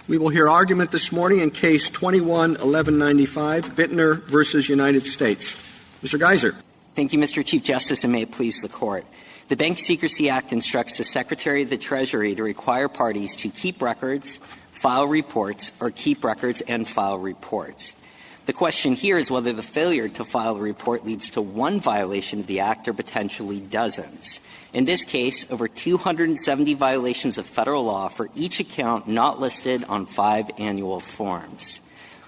We will hear argument this morning in Case 21-1195, Bittner versus United States. Mr. Geiser. Thank you, Mr. Chief Justice, and may it please the Court. The Bank Secrecy Act instructs the Secretary of the Treasury to require parties to keep records, file reports, or keep records and file reports. The question here is whether the failure to file a report leads to one violation of the Act or potentially dozens. In this case, over 270 violations of federal law for each account not listed on 5 annual forms.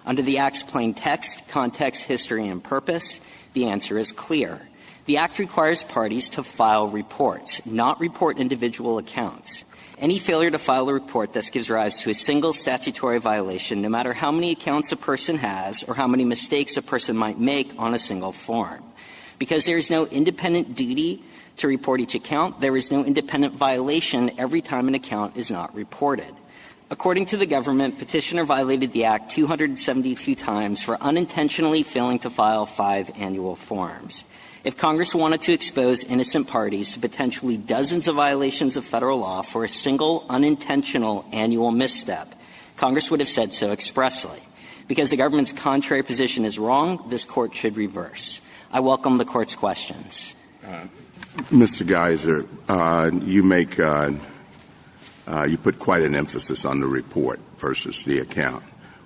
Under the Act's plain text, context, history, and purpose, the answer is clear. The Act requires parties to file reports, not report individual accounts. Any failure to file a report thus gives rise to a single statutory violation, no matter how many accounts a person has or how many mistakes a person might make on a single form. Because there is no independent duty to report each account, there is no independent violation every time an account is not reported. According to the government, petitioner violated the Act 272 times for unintentionally failing to file 5 annual forms. If Congress wanted to expose innocent parties to potentially dozens of violations of federal law for a single unintentional annual misstep, Congress would have said so expressly. Because the government's contrary position is wrong, this Court should reverse. I welcome the Court's questions. Mr. Geiser, you put quite an emphasis on the report versus the account.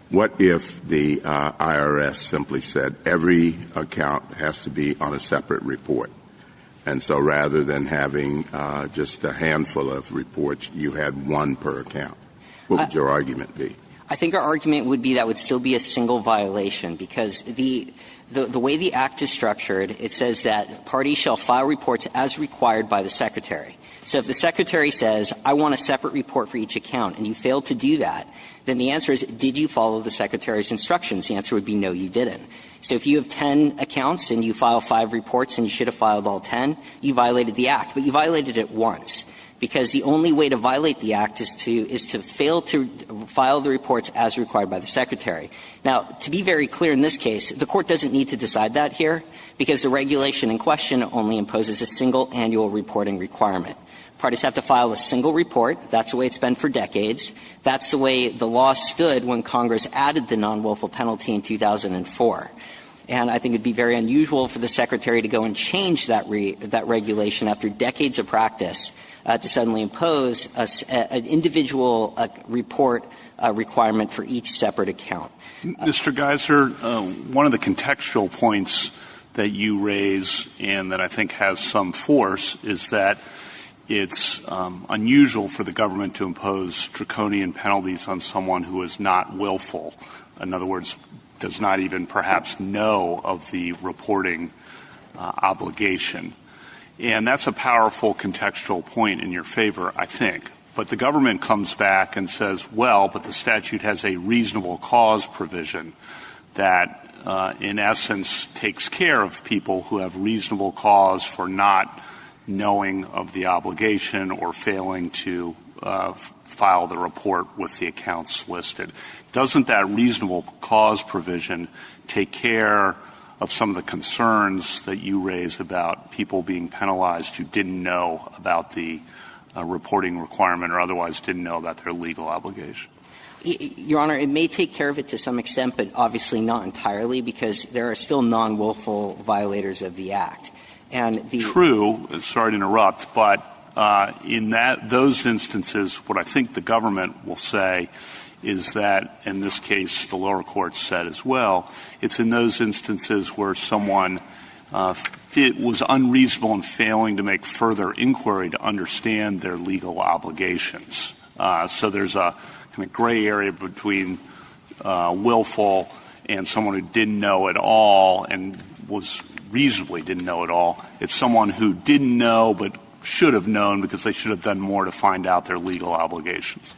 What if the IRS simply said every account has to be on a separate report? And so rather than having just a handful of reports, you had one per account. What would your argument be? I think our argument would be that would still be a single violation because the way the Act is structured, it says that parties shall file reports as required by the Secretary. So if the Secretary says, I want a separate report for each account, and you fail to do that, then the answer is, did you follow the Secretary's instructions? The answer would be no, you didn't. So if you have 10 accounts and you file 5 reports and you should have filed all 10, you violated the Act. But you violated it once. Because the only way to violate the Act is to fail to file the reports as required by the Secretary. Now, to be very clear in this case, the Court doesn't need to decide that here because the regulation in question only imposes a single annual reporting requirement. Parties have to file a single report. That's the way it's been for decades. That's the way the law stood when Congress added the non-willful penalty in 2004. And I think it would be very unusual for the Secretary to go and change that regulation after decades of practice to suddenly impose an individual report requirement for each separate account. Mr. Geiser, one of the contextual points that you raise and that I think has some force is that it's unusual for the government to impose draconian penalties on someone who is not willful. In other words, does not even perhaps know of the reporting obligation. And that's a powerful contextual point in your favor, I think. But the government comes back and says, well, but the statute has a reasonable cause provision that, in essence, takes care of people who have reasonable cause for not knowing of the obligation or failing to file the report with the accounts listed. Doesn't that reasonable cause provision take care of some of the concerns that you raise about people being penalized who didn't know about the reporting requirement or otherwise didn't know about their legal obligation? Your Honor, it may take care of it to some extent, but obviously not entirely because there are still non-willful violators of the Act. And True. Sorry to interrupt, but in those instances, what I think the government will say is that, in this case, the lower court said as well, it's in those instances where someone was unreasonable in failing to make further inquiry to understand their legal obligations. So there's a kind of gray area between willful and someone who didn't know at all and was reasonably didn't know at all. It's someone who didn't know but should have known because they should have done more to find out their legal obligations.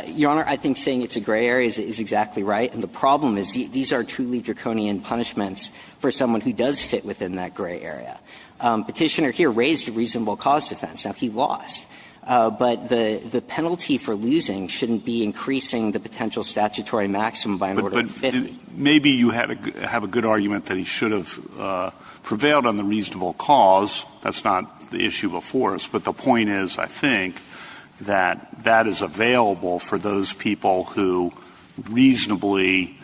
Your Honor, I think saying it's a gray area is exactly right. And the problem is these are truly draconian punishments for someone who does fit within that gray area. Petitioner here raised a reasonable cause defense. Now, he lost. But the penalty for losing shouldn't be increasing the potential statutory maximum by an order of 50. Maybe you have a good argument that he should have prevailed on the reasonable cause. That's not the issue before us. But the point is, I think, that is available for those people who reasonably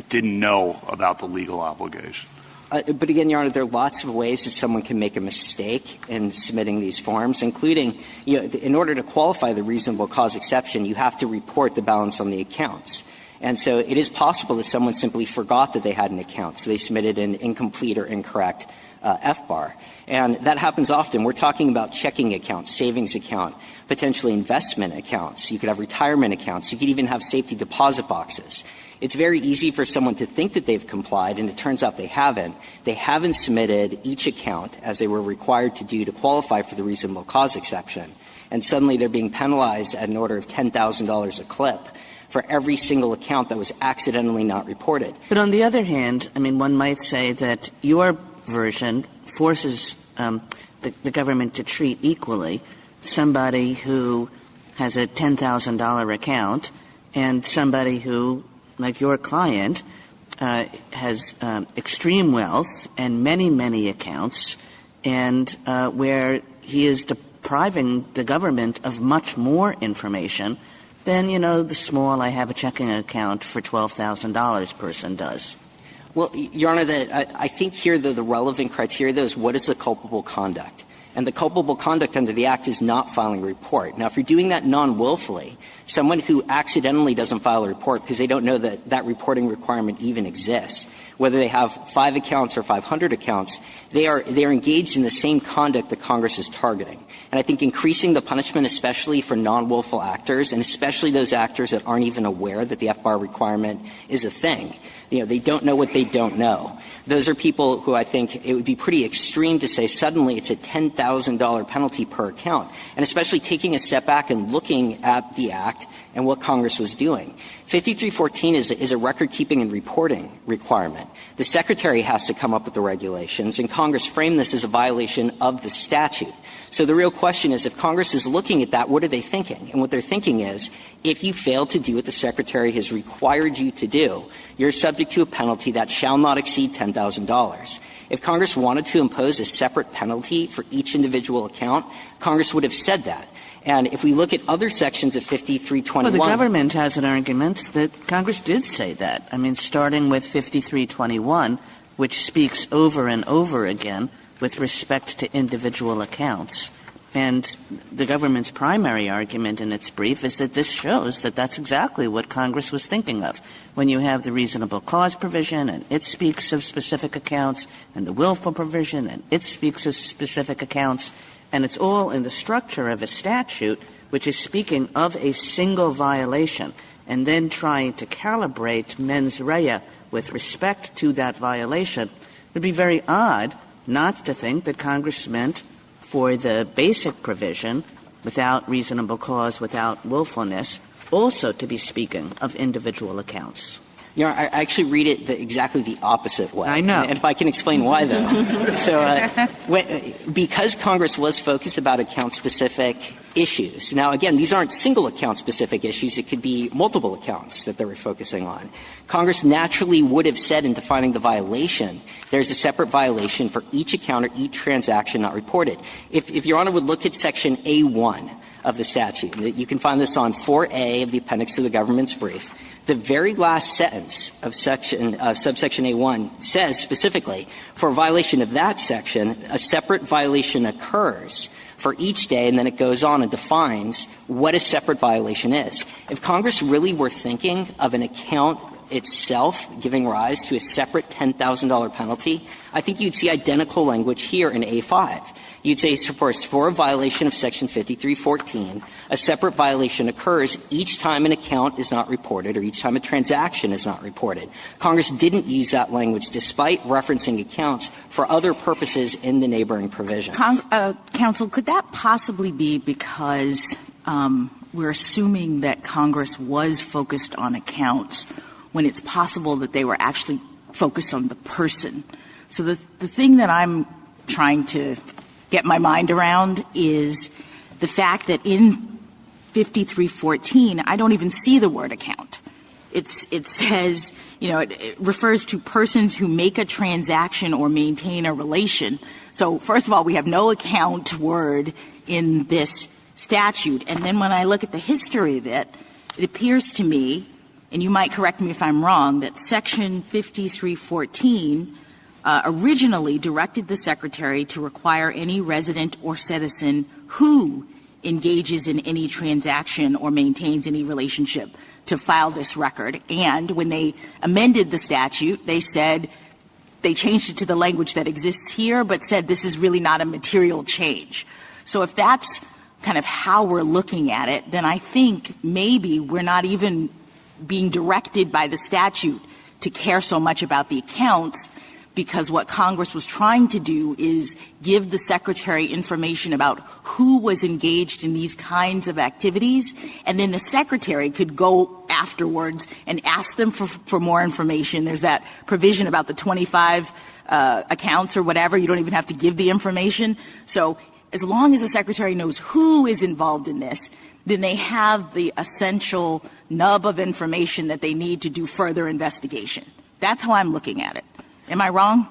didn't know about the legal obligation. But again, Your Honor, there are lots of ways that someone can make a mistake in submitting these forms, including, in order to qualify the reasonable cause exception, you have to report the balance on the accounts. And so it is possible that someone simply forgot that they had an account, so they submitted an incomplete or incorrect FBAR. And that happens often. We're talking about checking accounts, savings account, potentially investment accounts. You could have retirement accounts. You could even have safety deposit boxes. It's very easy for someone to think that they've complied, and it turns out they haven't. They haven't submitted each account as they were required to do to qualify for the reasonable cause exception. And suddenly they're being penalized at an order of $10,000 a clip for every single account that was accidentally not reported. But on the other hand, one might say that your version forces the government to treat equally somebody who has a $10,000 account and somebody who, like your client, has extreme wealth and many, many accounts, and where he is depriving the government of much more information than, the small I have a checking account for $12,000 person does. Well, Your Honor, I think here the relevant criteria, though, is what is the culpable conduct. And the culpable conduct under the Act is not filing a report. Now, if you're doing that non-willfully, someone who accidentally doesn't file a report because they don't know that that reporting requirement even exists, whether they have 5 accounts or 500 accounts, they are engaged in the same conduct that Congress is targeting. And I think increasing the punishment, especially for non-willful actors, and especially those actors that aren't even aware that the FBAR requirement is a thing, they don't know what they don't know. Those are people who I think it would be pretty extreme to say suddenly it's a $10,000 penalty per account, and especially taking a step back and looking at the Act and what Congress was doing. 5314 is a record-keeping and reporting requirement. The Secretary has to come up with the regulations, and Congress framed this as a violation of the statute. So the real question is, if Congress is looking at that, what are they thinking? And what they're thinking is, if you fail to do what the Secretary has required you to do, you're subject to a penalty that shall not exceed $10,000. If Congress wanted to impose a separate penalty for each individual account, Congress would have said that. And if we look at other sections of 5321 — Well, the government has an argument that Congress did say that. Starting with 5321, which speaks over and over again with respect to individual accounts. And the government's primary argument in its brief is that this shows that that's exactly what Congress was thinking of. When you have the reasonable cause provision, and it speaks of specific accounts, and the willful provision, and it speaks of specific accounts, and it's all in the structure of a statute which is speaking of a single violation, and then trying to calibrate mens rea with respect to that violation, it would be very odd not to think that Congress meant for the basic provision, without reasonable cause, without willfulness, also to be speaking of individual accounts. I actually read it exactly the opposite way. I know. And if I can explain why, though. Because Congress was focused about account-specific issues. Now, again, these aren't single account-specific issues. It could be multiple accounts that they were focusing on. Congress naturally would have said in defining the violation, there's a separate violation for each account or each transaction not reported. If Your Honor would look at Section A1 of the statute, you can find this on 4A of the appendix to the government's brief. The very last sentence of subsection A1 says specifically, for a violation of that section, a separate violation occurs for each day, and then it goes on and defines what a separate violation is. If Congress really were thinking of an account itself giving rise to a separate $10,000 penalty, I think you'd see identical language here in A5. You'd say, for a violation of Section 5314, a separate violation occurs each time an account is not reported or each time a transaction is not reported. Congress didn't use that language despite referencing accounts for other purposes in the neighboring provisions. Counsel, could that possibly be because we're assuming that Congress was focused on accounts when it's possible that they were actually focused on the person? So the thing that I'm trying to get my mind around is the fact that in 5314, I don't even see the word account. It says, it refers to persons who make a transaction or maintain a relation. So first of all, we have no account word in this statute. And then when I look at the history of it, it appears to me, and you might correct me if I'm wrong, that Section 5314 originally directed the Secretary to require any resident or citizen who engages in any transaction or maintains any relationship to file this record. And when they amended the statute, they said they changed it to the language that exists here, but said this is really not a material change. So if that's kind of how we're looking at it, then I think maybe we're not even being directed by the statute to care so much about the accounts, because what Congress was trying to do is give the Secretary information about who was engaged in these kinds of activities, and then the Secretary could go afterwards and ask them for more information. There's that provision about the 25 accounts or whatever. You don't even have to give the information. So as long as the Secretary knows who is involved in this, then they have the essential nub of information that they need to do further investigation. That's how I'm looking at it. Am I wrong?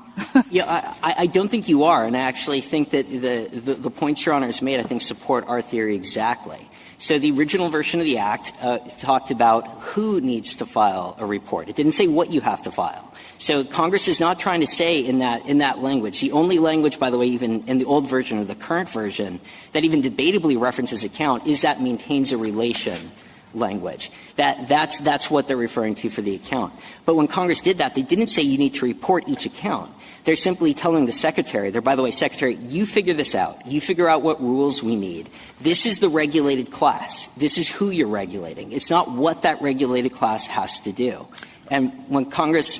Yeah, I don't think you are, and I actually think that the points Your Honor has made, I think, support our theory exactly. So the original version of the Act talked about who needs to file a report. It didn't say what you have to file. So Congress is not trying to say in that language. The only language, by the way, even in the old version or the current version, that even debatably references account is that maintains a relation language. That's what they're referring to for the account. But when Congress did that, they didn't say you need to report each account. They're simply telling the Secretary, by the way, Secretary, you figure this out. You figure out what rules we need. This is the regulated class. This is who you're regulating. It's not what that regulated class has to do. And when Congress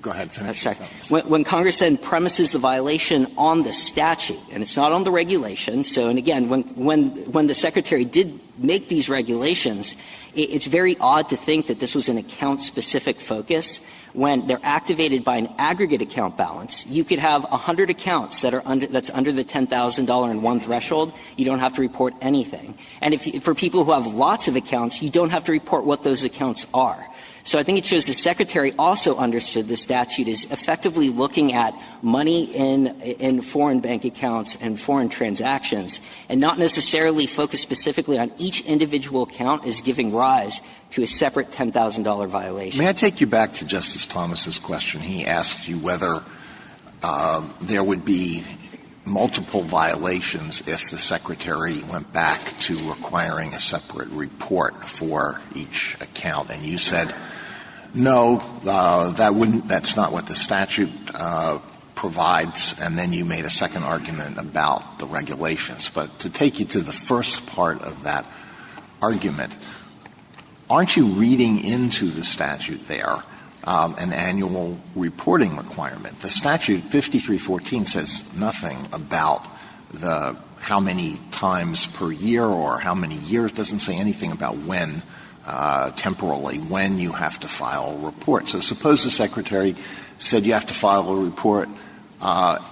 Go ahead, finish. When Congress then premises the violation on the statute, and it's not on the regulation, so, and again, when the Secretary did make these regulations, it's very odd to think that this was an account-specific focus. When they're activated by an aggregate account balance, you could have 100 accounts that's under the $10,000 in one threshold. You don't have to report anything. And for people who have lots of accounts, you don't have to report what those accounts are. So I think it shows the Secretary also understood the statute is effectively looking at money in foreign bank accounts and foreign transactions, and not necessarily focused specifically on each individual account as giving rise to a separate $10,000 violation. May I take you back to Justice Thomas's question? He asked you whether there would be multiple violations if the Secretary went back to requiring a separate report for each account. And you said, no, that's not what the statute provides. And then you made a second argument about the regulations. But to take you to the first part of that argument, aren't you reading into the statute there an annual reporting requirement? The statute 5314 says nothing about how many times per year or how many years. It doesn't say anything about when, temporally, when you have to file a report. So suppose the Secretary said you have to file a report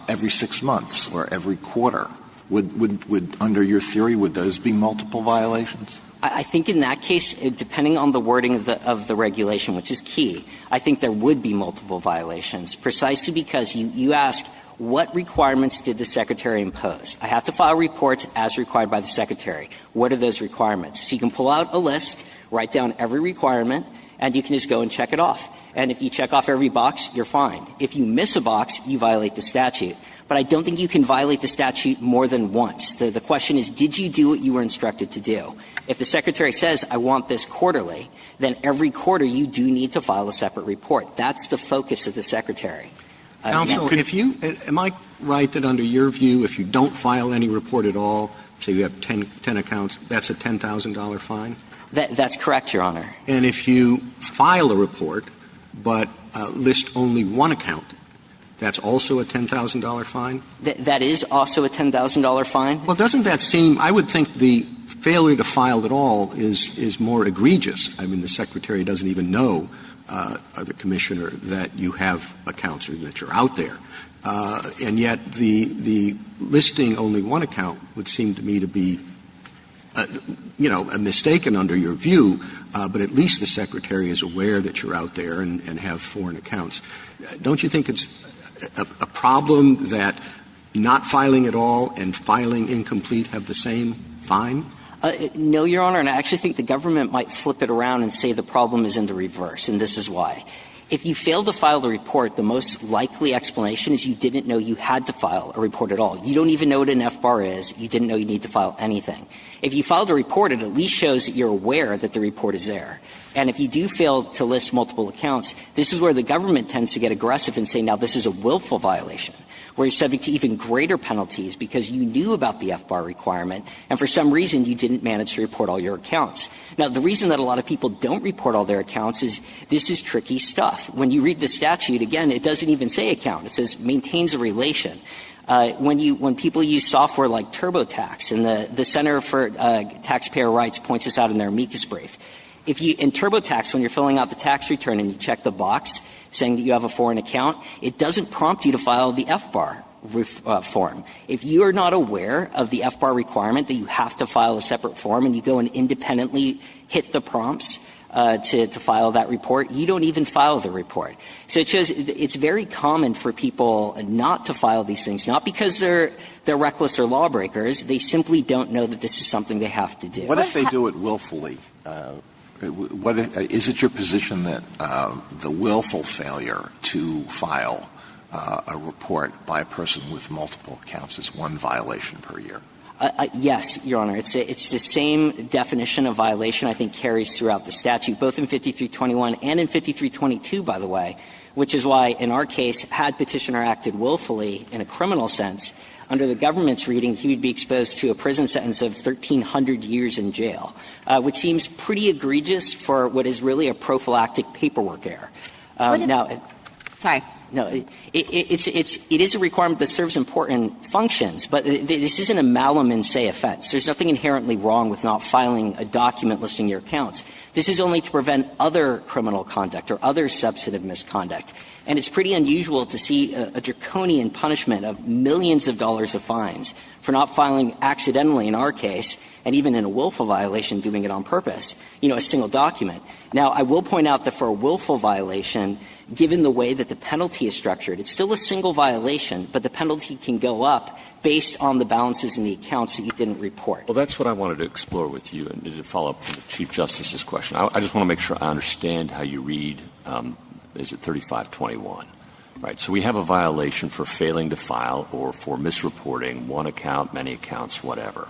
every 6 months or every quarter. Would under your theory, would those be multiple violations? I think in that case, depending on the wording of the regulation, which is key, I think there would be multiple violations, precisely because you ask, what requirements did the Secretary impose? I have to file reports as required by the Secretary. What are those requirements? So you can pull out a list, write down every requirement, and you can just go and check it off. And if you check off every box, you're fine. If you miss a box, you violate the statute. But I don't think you can violate the statute more than once. The question is, did you do what you were instructed to do? If the Secretary says, I want this quarterly, then every quarter you do need to file a separate report. That's the focus of the Secretary. Counsel, am I right that under your view, if you don't file any report at all, say you have 10 accounts, that's a $10,000 fine? That's correct, Your Honor. And if you file a report but list only one account, that's also a $10,000 fine? That is also a $10,000 fine? Well, doesn't that seem – I would think the failure to file at all is more egregious. I mean, the Secretary doesn't even know, the Commissioner, that you have accounts or that you're out there. And yet the listing only one account would seem to me to be, mistaken under your view, but at least the Secretary is aware that you're out there and have foreign accounts. Don't you think it's a problem that not filing at all and filing incomplete have the same fine? No, Your Honor, and I actually think the government might flip it around and say the problem is in the reverse, and this is why. If you fail to file the report, the most likely explanation is you didn't know you had to file a report at all. You don't even know what an FBAR is. You didn't know you need to file anything. If you filed a report, it at least shows that you're aware that the report is there. And if you do fail to list multiple accounts, this is where the government tends to get aggressive and say, now this is a willful violation, where you're subject to even greater penalties because you knew about the FBAR requirement and for some reason you didn't manage to report all your accounts. Now, the reason that a lot of people don't report all their accounts is this is tricky stuff. When you read the statute, again, it doesn't even say account. It says maintains a relation. When people use software like TurboTax, and the Center for Taxpayer Rights points this out in their amicus brief, in TurboTax, when you're filling out the tax return and you check the box saying that you have a foreign account, it doesn't prompt you to file the FBAR form. If you are not aware of the FBAR requirement that you have to file a separate form and you go and independently hit the prompts to file that report, you don't even file the report. So it shows it's very common for people not to file these things, not because they're reckless or lawbreakers. They simply don't know that this is something they have to do. What if they do it willfully? Is it your position that the willful failure to file a report by a person with multiple accounts is one violation per year? Yes, Your Honor. It's the same definition of violation I think carries throughout the statute, both in 5321 and in 5322, by the way, which is why in our case, had petitioner acted willfully in a criminal sense, under the government's reading, he would be exposed to a prison sentence of 1,300 years in jail, which seems pretty egregious for what is really a prophylactic paperwork error. Sorry. No, it is a requirement that serves important functions, but this isn't a malum in se offense. There's nothing inherently wrong with not filing a document listing your accounts. This is only to prevent other criminal conduct or other substantive misconduct. And it's pretty unusual to see a draconian punishment of millions of dollars of fines for not filing accidentally in our case, and even in a willful violation doing it on purpose, a single document. Now, I will point out that for a willful violation, given the way that the penalty is structured, it's still a single violation, but the penalty can go up based on the balances in the accounts that you didn't report. Well, that's what I wanted to explore with you, and to follow up to the Chief Justice's question. I just want to make sure I understand how you read, is it 3521? Right. So we have a violation for failing to file or for misreporting one account, many accounts, whatever.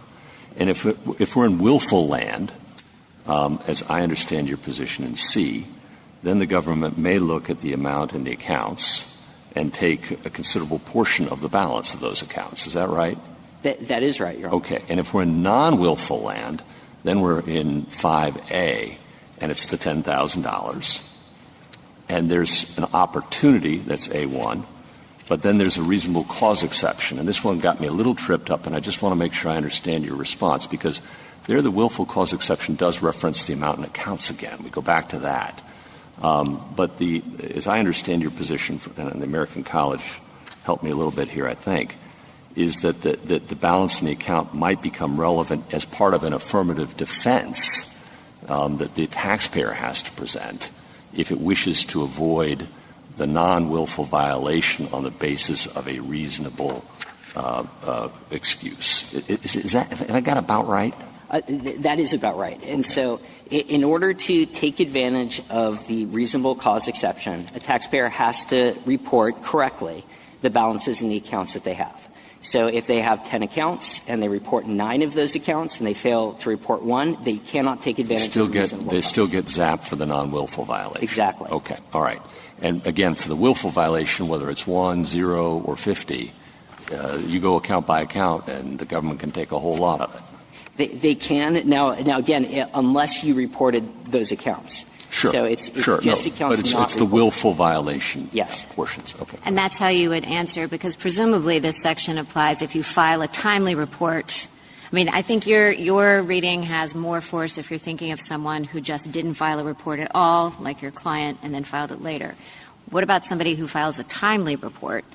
And if we're in willful land, as I understand your position in C, then the government may look at the amount in the accounts and take a considerable portion of the balance of those accounts. Is that right? That is right, Your Honor. Okay. And if we're in non-willful land, then we're in 5A, and it's the $10,000. And there's an opportunity, that's A1, but then there's a reasonable cause exception. And this one got me a little tripped up, and I just want to make sure I understand your response, because there the willful cause exception does reference the amount in accounts again. We go back to that. But as I understand your position, and the American College helped me a little bit here, I think, is that the balance in the account might become relevant as part of an affirmative defense that the taxpayer has to present if it wishes to avoid the non-willful violation on the basis of a reasonable excuse. Is that, have I got about right? That is about right. And so in order to take advantage of the reasonable cause exception, a taxpayer has to report correctly the balances in the accounts that they have. So if they have 10 accounts and they report 9 of those accounts and they fail to report 1, they cannot take advantage of the reasonable cause. They still get zapped for the non-willful violation. Exactly. Okay. All right. And again, for the willful violation, whether it's 1, 0, or 50, you go account by account and the government can take a whole lot of it. They can. Now again, unless you reported those accounts. Sure. So it's sure. just No, accounts but not it's the willful violation portions. Okay. And that's how you would answer, because presumably this section applies if you file a timely report. I mean, I think your reading has more force if you're thinking of someone who just didn't file a report at all, like your client, and then filed it later. What about somebody who files a timely report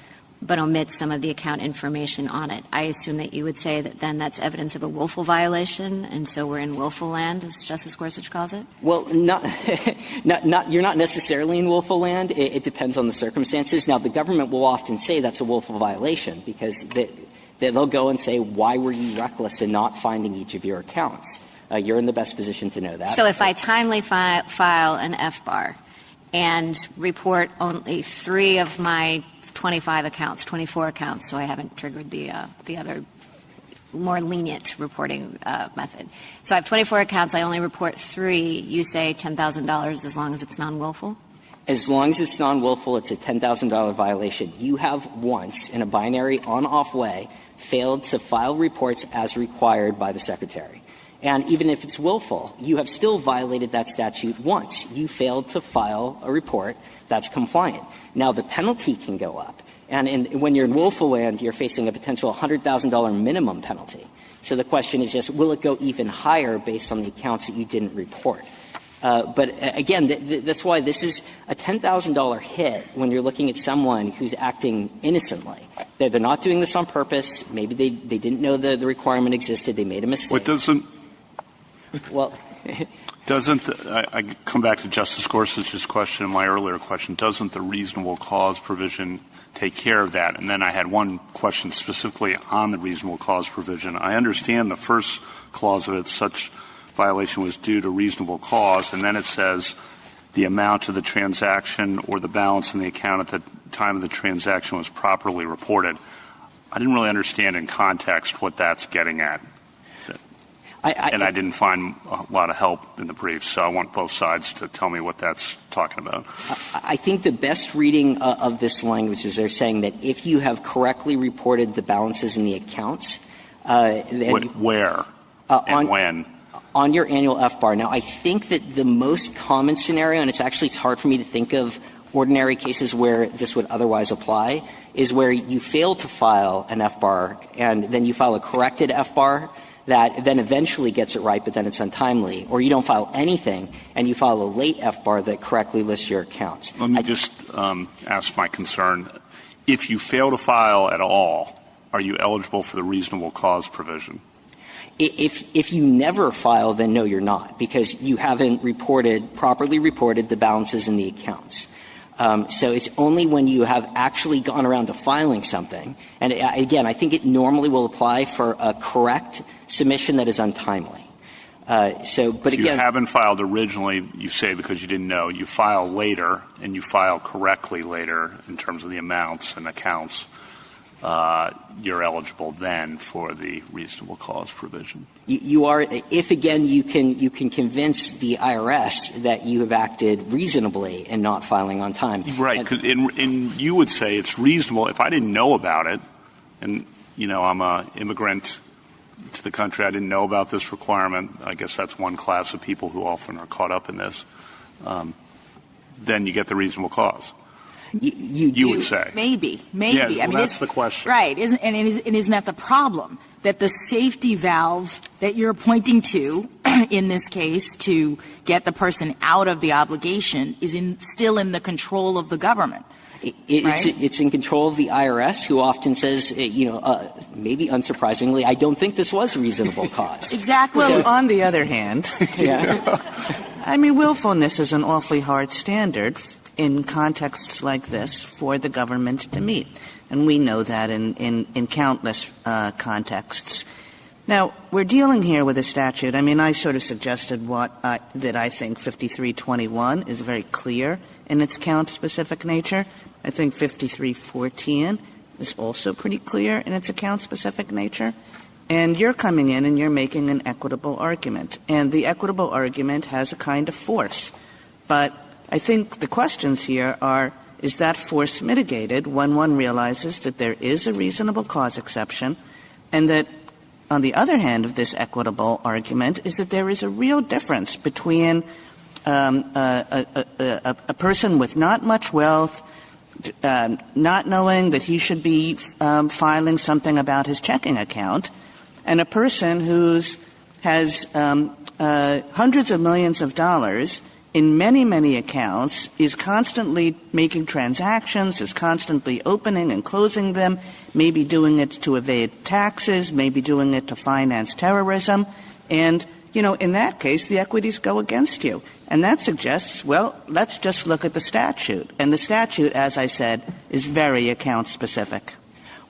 but omits some of the account information on it? I assume that you would say that then that's evidence of a willful violation, and so we're in willful land, as Justice Gorsuch calls it? Well, you're not necessarily in willful land. It depends on the circumstances. Now, the government will often say that's a willful violation because They'll go and say, why were you reckless in not finding each of your accounts? You're in the best position to know that. So if I timely file an FBAR and report only 3 of my 25 accounts, 24 accounts, so I haven't triggered the other more lenient reporting method. So I have 24 accounts. I only report 3. You say $10,000 as long as it's non-willful? As long as it's non-willful, it's a $10,000 violation. You have once, in a binary on-off way, failed to file reports as required by the Secretary. And even if it's willful, you have still violated that statute once. You failed to file a report that's compliant. Now, the penalty can go up. And when you're in willful land, you're facing a potential $100,000 minimum penalty. So the question is just, will it go even higher based on the accounts that you didn't report? But again, that's why this is a $10,000 hit when you're looking at someone who's acting innocently. They're not doing this on purpose. Maybe they didn't know the requirement existed. They made a mistake. What doesn't – well – Doesn't I come back to Justice Gorsuch's question, my earlier question, doesn't the reasonable cause provision take care of that? And then I had one question specifically on the reasonable cause provision. I understand the first clause of it, such violation was due to reasonable cause, and then it says the amount of the transaction or the balance in the account at the time of the transaction was properly reported. I didn't really understand in context what that's getting at. And I didn't find a lot of help in the brief, so I want both sides to tell me what that's talking about. I think the best reading of this language is they're saying that if you have correctly reported the balances in the accounts, then where and when? On your annual FBAR. Now, I think that the most common scenario, and it's hard for me to think of ordinary cases where this would otherwise apply, is where you fail to file an FBAR and then you file a corrected FBAR that then eventually gets it right, but then it's untimely. Or you don't file anything, and you file a late FBAR that correctly lists your accounts. Let me just ask my concern. If you fail to file at all, are you eligible for the reasonable cause provision? If you never file, then no, you're not, because you haven't properly reported the balances in the accounts. So it's only when you have actually gone around to filing something. And again, I think it normally will apply for a correct submission that is untimely. But again, you haven't filed originally, you say, because you didn't know. You file later, and you file correctly later in terms of the amounts and accounts. You're eligible then for the reasonable cause provision. You are, if again you can convince the IRS that you have acted reasonably in not filing on time. Right, because you would say it's reasonable if I didn't know about it, and I'm an immigrant to the country, I didn't know about this requirement. I guess that's one class of people who often are caught up in this. Then you get the reasonable cause. You would say. Maybe. Yeah, I mean, that's the question. Right. Isn't that the problem? That the safety valve that you're pointing to in this case to get the person out of the obligation is still in the control of the government. It's in control of the IRS, who often says, maybe unsurprisingly, I don't think this was reasonable cause. Exactly. Well, on the other hand, I mean, willfulness is an awfully hard standard in contexts like this for the government to meet. And we know that in countless contexts. Now, we're dealing here with a statute. I mean, I sort of suggested that I think 5321 is very clear in its count-specific nature. I think 5314 is also pretty clear in its account-specific nature. And you're coming in and you're making an equitable argument. And the equitable argument has a kind of force. But I think the questions here are, is that force mitigated when one realizes that there is a reasonable cause exception, and that on the other hand of this equitable argument is that there is a real difference between a person with not much wealth not knowing that he should be filing something about his checking account, and a person who has hundreds of millions of dollars in many, many accounts, is constantly making transactions, is constantly opening and closing them, maybe doing it to evade taxes, maybe doing it to finance terrorism. And, in that case, the equities go against you. And that suggests, well, let's just look at the statute. And the statute, as I said, is very account-specific.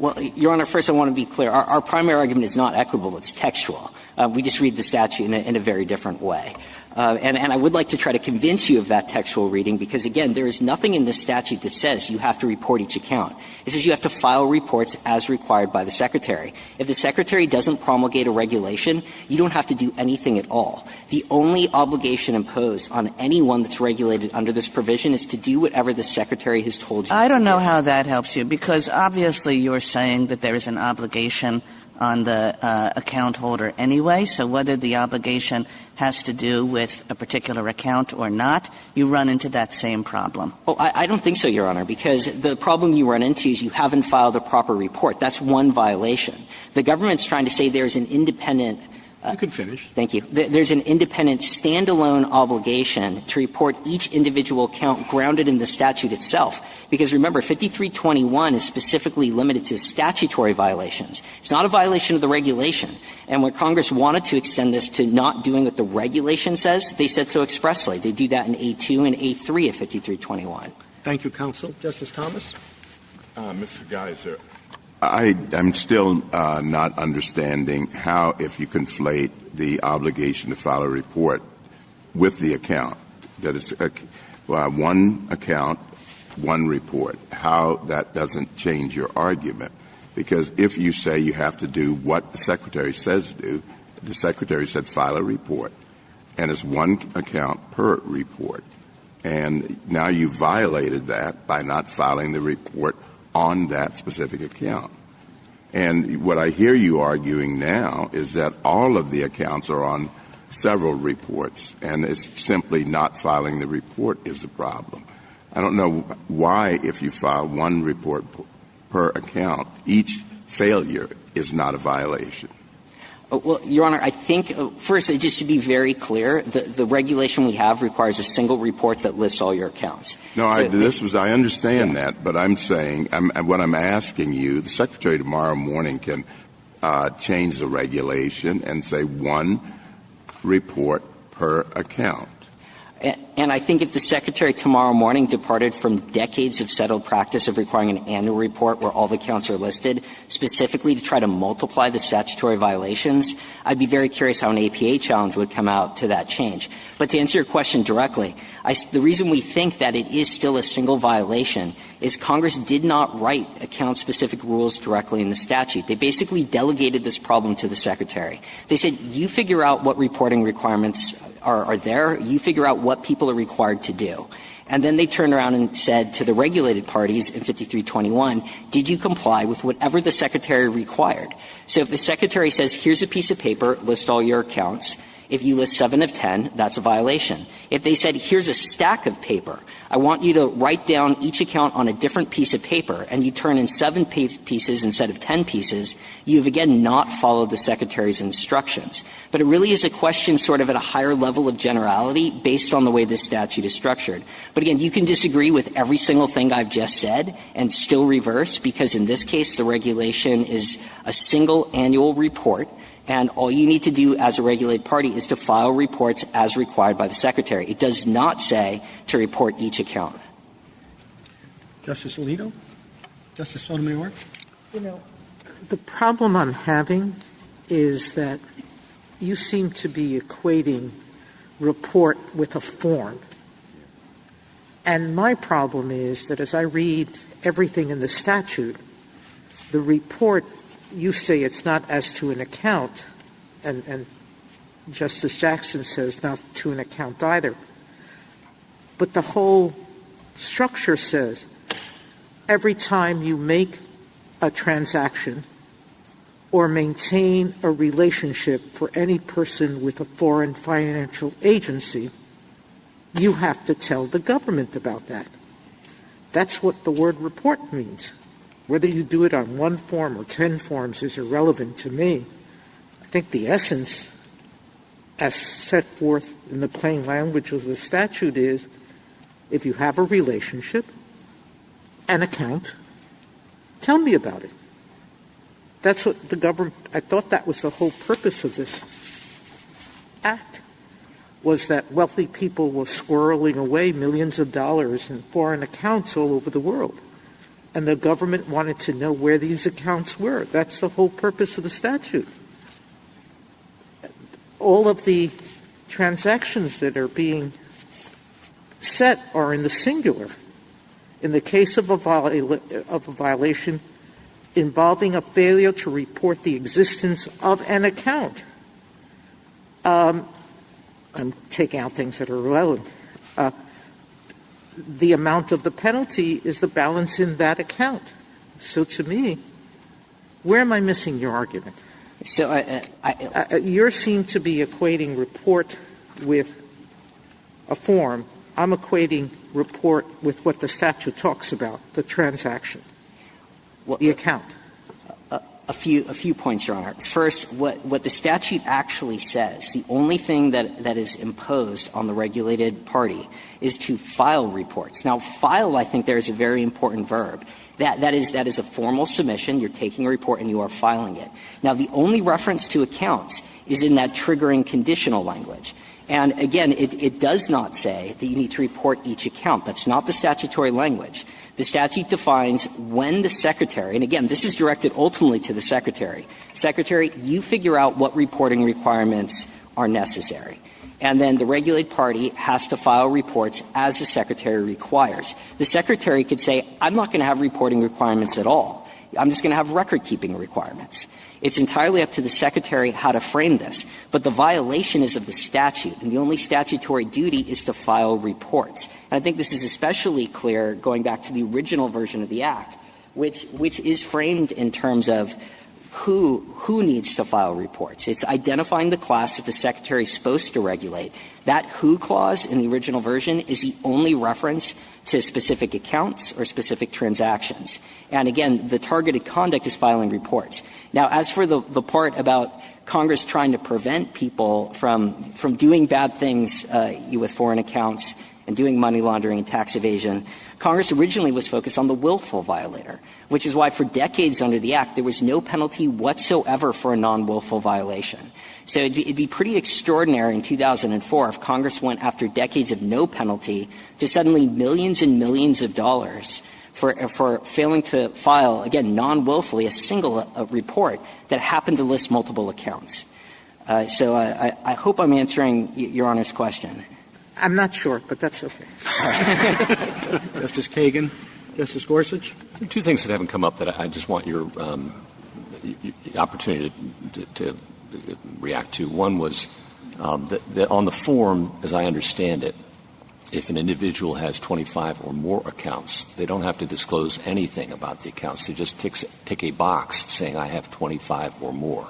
Well, Your Honor, first I want to be clear. Our primary argument is not equitable. It's textual. We just read the statute in a very different way. And I would like to try to convince you of that textual reading because, again, there is nothing in this statute that says you have to report each account. It says you have to file reports as required by the Secretary. If the Secretary doesn't promulgate a regulation, you don't have to do anything at all. The only obligation imposed on anyone that's regulated under this provision is to do whatever the Secretary has told you. I don't know how that helps you because obviously you're saying that there is an obligation on the account holder anyway, so whether the obligation has to do with a particular account or not, you run into that same problem. Oh, I don't think so, Your Honor, because the problem you run into is you haven't filed a proper report. That's one violation. The government's trying to say there's an independent you can finish. Thank you. There's an independent standalone obligation to report each individual account grounded in the statute itself. Because remember, 5321 is specifically limited to statutory violations. It's not a violation of the regulation. And when Congress wanted to extend this to not doing what the regulation says, they said so expressly. They do that in A2 and A3 of 5321. Thank you, counsel. Justice Thomas? Mr. Geiser, I'm still not understanding how, if you conflate the obligation to file a report with the account, that it's one account, one report, how that doesn't change your argument. Because if you say you have to do what the Secretary says do, the Secretary said file a report, and it's one account per report. And now you violated that by not filing the report on that specific account. And what I hear you arguing now is that all of the accounts are on several reports, and it's simply not filing the report is the problem. I don't know why, if you file one report per account, each failure is not a violation. Well, Your Honor, I think, first, just to be very clear, the regulation we have requires a single report that lists all your accounts. No, I understand that, but I'm saying, what I'm asking you, the Secretary tomorrow morning can change the regulation and say one report per account. And I think if the Secretary tomorrow morning departed from decades of settled practice of requiring an annual report where all the accounts are listed, specifically to try to multiply the statutory violations, I'd be very curious how an APA challenge would come out to that change. But to answer your question directly, the reason we think that it is still a single violation is Congress did not write account-specific rules directly in the statute. They basically delegated this problem to the Secretary. They said, you figure out what reporting requirements are there, you figure out what people are required to do. And then they turned around and said to the regulated parties in 5321, did you comply with whatever the Secretary required? So if the Secretary says, here's a piece of paper, list all your accounts, if you list 7 of 10, that's a violation. If they said, here's a stack of paper, I want you to write down each account on a different piece of paper, and you turn in 7 pieces instead of 10 pieces, you've again not followed the Secretary's instructions. But it really is a question sort of at a higher level of generality based on the way this statute is structured. But again, you can disagree with every single thing I've just said and still reverse, because in this case the regulation is a single annual report, and all you need to do as a regulated party is to file reports as required by the Secretary. It does not say to report each account. Justice Alito? Justice Sotomayor? You know, the problem I'm having is that you seem to be equating report with a form. And my problem is that as I read everything in the statute, the report, you say it's not as to an account, and Justice Jackson says not to an account either. But the whole structure says every time you make a transaction or maintain a relationship for any person with a foreign financial agency, you have to tell the government about that. That's what the word report means. Whether you do it on one form or 10 forms is irrelevant to me. I think the essence, as set forth in the plain language of the statute, is if you have a relationship, an account, tell me about it. That's what the government — I thought that was the whole purpose of this act, was that wealthy people were squirreling away millions of dollars in foreign accounts all over the world. and the government wanted to know where these accounts were. That's the whole purpose of the statute. All of the transactions that are being set are in the singular. In the case of a violation involving a failure to report the existence of an account, I'm taking out things that are irrelevant. The amount of the penalty is the balance in that account. So to me, where am I missing your argument? So you seem to be equating report with a form. I'm equating report with what the statute talks about, the transaction, the account. A few points, Your Honor. First, what the statute actually says, the only thing that is imposed on the regulated party is to file reports. Now, file, I think there is a very important verb. That is a formal submission. You're taking a report and you are filing it. Now, the only reference to accounts is in that triggering conditional language. And again, it does not say that you need to report each account. That's not the statutory language. The statute defines when the Secretary, and again, this is directed ultimately to the Secretary. Secretary, you figure out what reporting requirements are necessary. And then the regulated party has to file reports as the Secretary requires. The Secretary could say, I'm not going to have reporting requirements at all. I'm just going to have record-keeping requirements. It's entirely up to the Secretary how to frame this. But the violation is of the statute, and the only statutory duty is to file reports. And I think this is especially clear going back to the original version of the Act, which is framed in terms of who needs to file reports. It's identifying the class that the Secretary is supposed to regulate. That who clause in the original version is the only reference to specific accounts or specific transactions. And again, the targeted conduct is filing reports. Now, as for the part about Congress trying to prevent people from doing bad things with foreign accounts and doing money laundering and tax evasion, Congress originally was focused on the willful violator, which is why for decades under the Act there was no penalty whatsoever for a non-willful violation. So it'd be pretty extraordinary in 2004 if Congress went after decades of no penalty to suddenly millions and millions of dollars for failing to file, again, non-willfully, a single report that happened to list multiple accounts. So I hope I'm answering Your Honor's question. I'm not sure, but that's okay. Justice Kagan. Justice Gorsuch. Two things that haven't come up that I just want your opportunity to react to. One was that on the form, as I understand it, if an individual has 25 or more accounts, they don't have to disclose anything about the accounts. They just tick a box saying, I have 25 or more.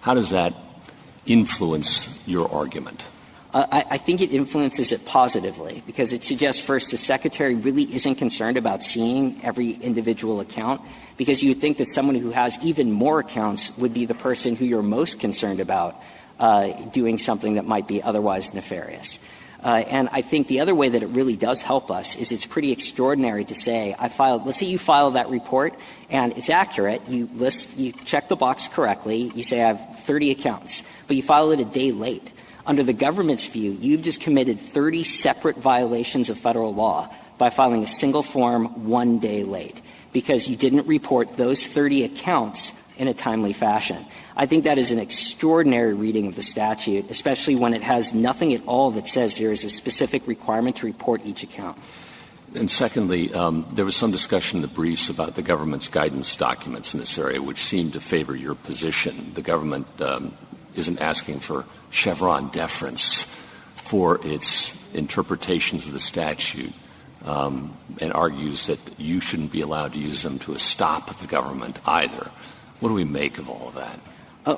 How does that influence your argument? I think it influences it positively because it suggests, first, the Secretary really isn't concerned about seeing every individual account because you would think that someone who has even more accounts would be the person who you're most concerned about doing something that might be otherwise nefarious. And I think the other way that it really does help us is it's pretty extraordinary to say, let's say you file that report and it's accurate. You check the box correctly. You say I have 30 accounts, but you file it a day late. Under the government's view, you've just committed 30 separate violations of federal law by filing a single form 1 day late because you didn't report those 30 accounts in a timely fashion. I think that is an extraordinary reading of the statute, especially when it has nothing at all that says there is a specific requirement to report each account. And secondly, there was some discussion in the briefs about the government's guidance documents in this area, which seemed to favor your position. The government isn't asking for Chevron deference for its interpretations of the statute and argues that you shouldn't be allowed to use them to stop the government either. What do we make of all of that?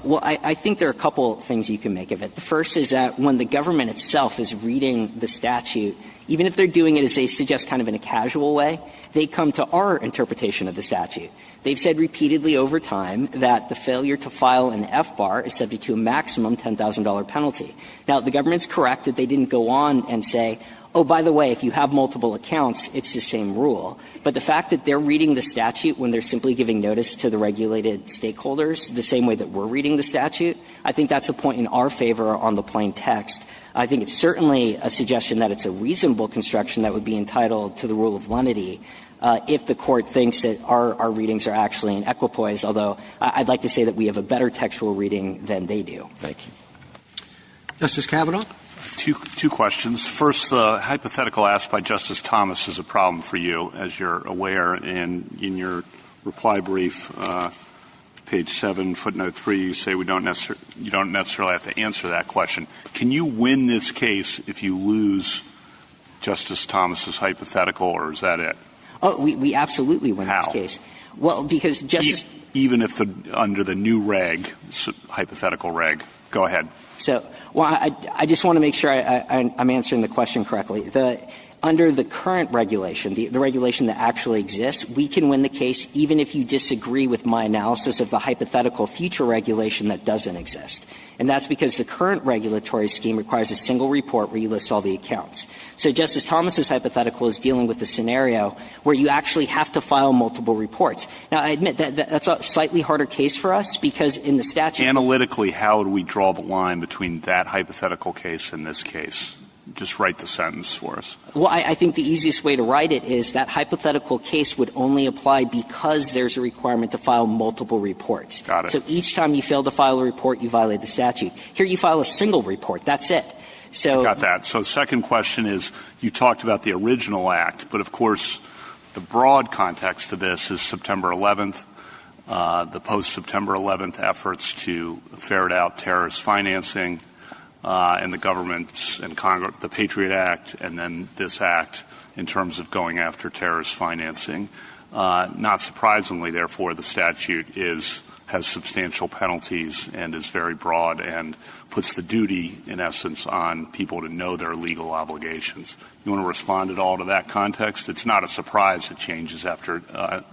Well, I think there are a couple things you can make of it. The first is that when the government itself is reading the statute, even if they're doing it as they suggest kind of in a casual way, they come to our interpretation of the statute. They've said repeatedly over time that the failure to file an FBAR is subject to a maximum $10,000 penalty. Now, the government's correct that they didn't go on and say, oh, by the way, if you have multiple accounts, it's the same rule. But the fact that they're reading the statute when they're simply giving notice to the regulated stakeholders the same way that we're reading the statute, I think that's a point in our favor on the plain text. I think it's certainly a suggestion that it's a reasonable construction that would be entitled to the rule of lenity. if the Court thinks that our readings are actually in equipoise, although I'd like to say that we have a better textual reading than they do. Thank you. Justice Kavanaugh? Two questions. First, the hypothetical asked by Justice Thomas is a problem for you, as you're aware. And in your reply brief, page 7, footnote 3, you say you don't necessarily have to answer that question. Can you win this case if you lose Justice Thomas's hypothetical, or is that it? Oh, we absolutely win this case. Well, because Justice even if under the new reg, hypothetical reg. Go ahead. So, well, I just want to make sure I'm answering the question correctly. Under the current regulation, the regulation that actually exists, we can win the case even if you disagree with my analysis of the hypothetical future regulation that doesn't exist. And that's because the current regulatory scheme requires a single report where you list all the accounts. So Justice Thomas's hypothetical is dealing with the scenario where you actually have to file multiple reports. Now, I admit that's a slightly harder case for us because in the statute — Analytically, how would we draw the line between that hypothetical case and this case? Just write the sentence for us. Well, I think the easiest way to write it is that hypothetical case would only apply because there's a requirement to file multiple reports. Got it. So each time you fail to file a report, you violate the statute. Here you file a single report. That's it. So got that. So second question is, you talked about the original act, but of course the broad context of this is September 11th, the post-September 11th efforts to ferret out terrorist financing, and the government's and Congress, the Patriot Act, and then this act in terms of going after terrorist financing. Not surprisingly, therefore, the statute has substantial penalties and is very broad and puts the duty, in essence, on people to know their legal obligations. You want to respond at all to that context? It's not a surprise it changes after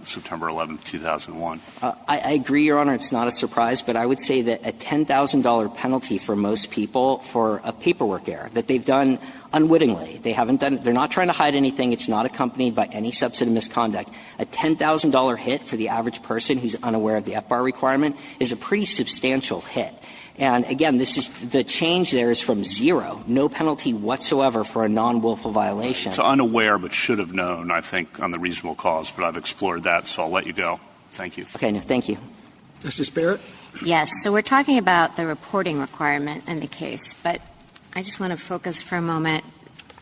September 11th, 2001. I agree, Your Honor. It's not a surprise, but I would say that a $10,000 penalty for most people for a paperwork error that they've done unwittingly. They're not trying to hide anything. It's not accompanied by any substantive misconduct. A $10,000 hit for the average person who's unaware of the FBAR requirement is a pretty substantial hit. And again, the change there is from zero, no penalty whatsoever for a non-willful violation. It's unaware but should have known, I think, on the reasonable cause, but I've explored that, so I'll let you go. Thank you. Okay, no, thank you. Justice Barrett? Yes, so we're talking about the reporting requirement in the case, but I just want to focus for a moment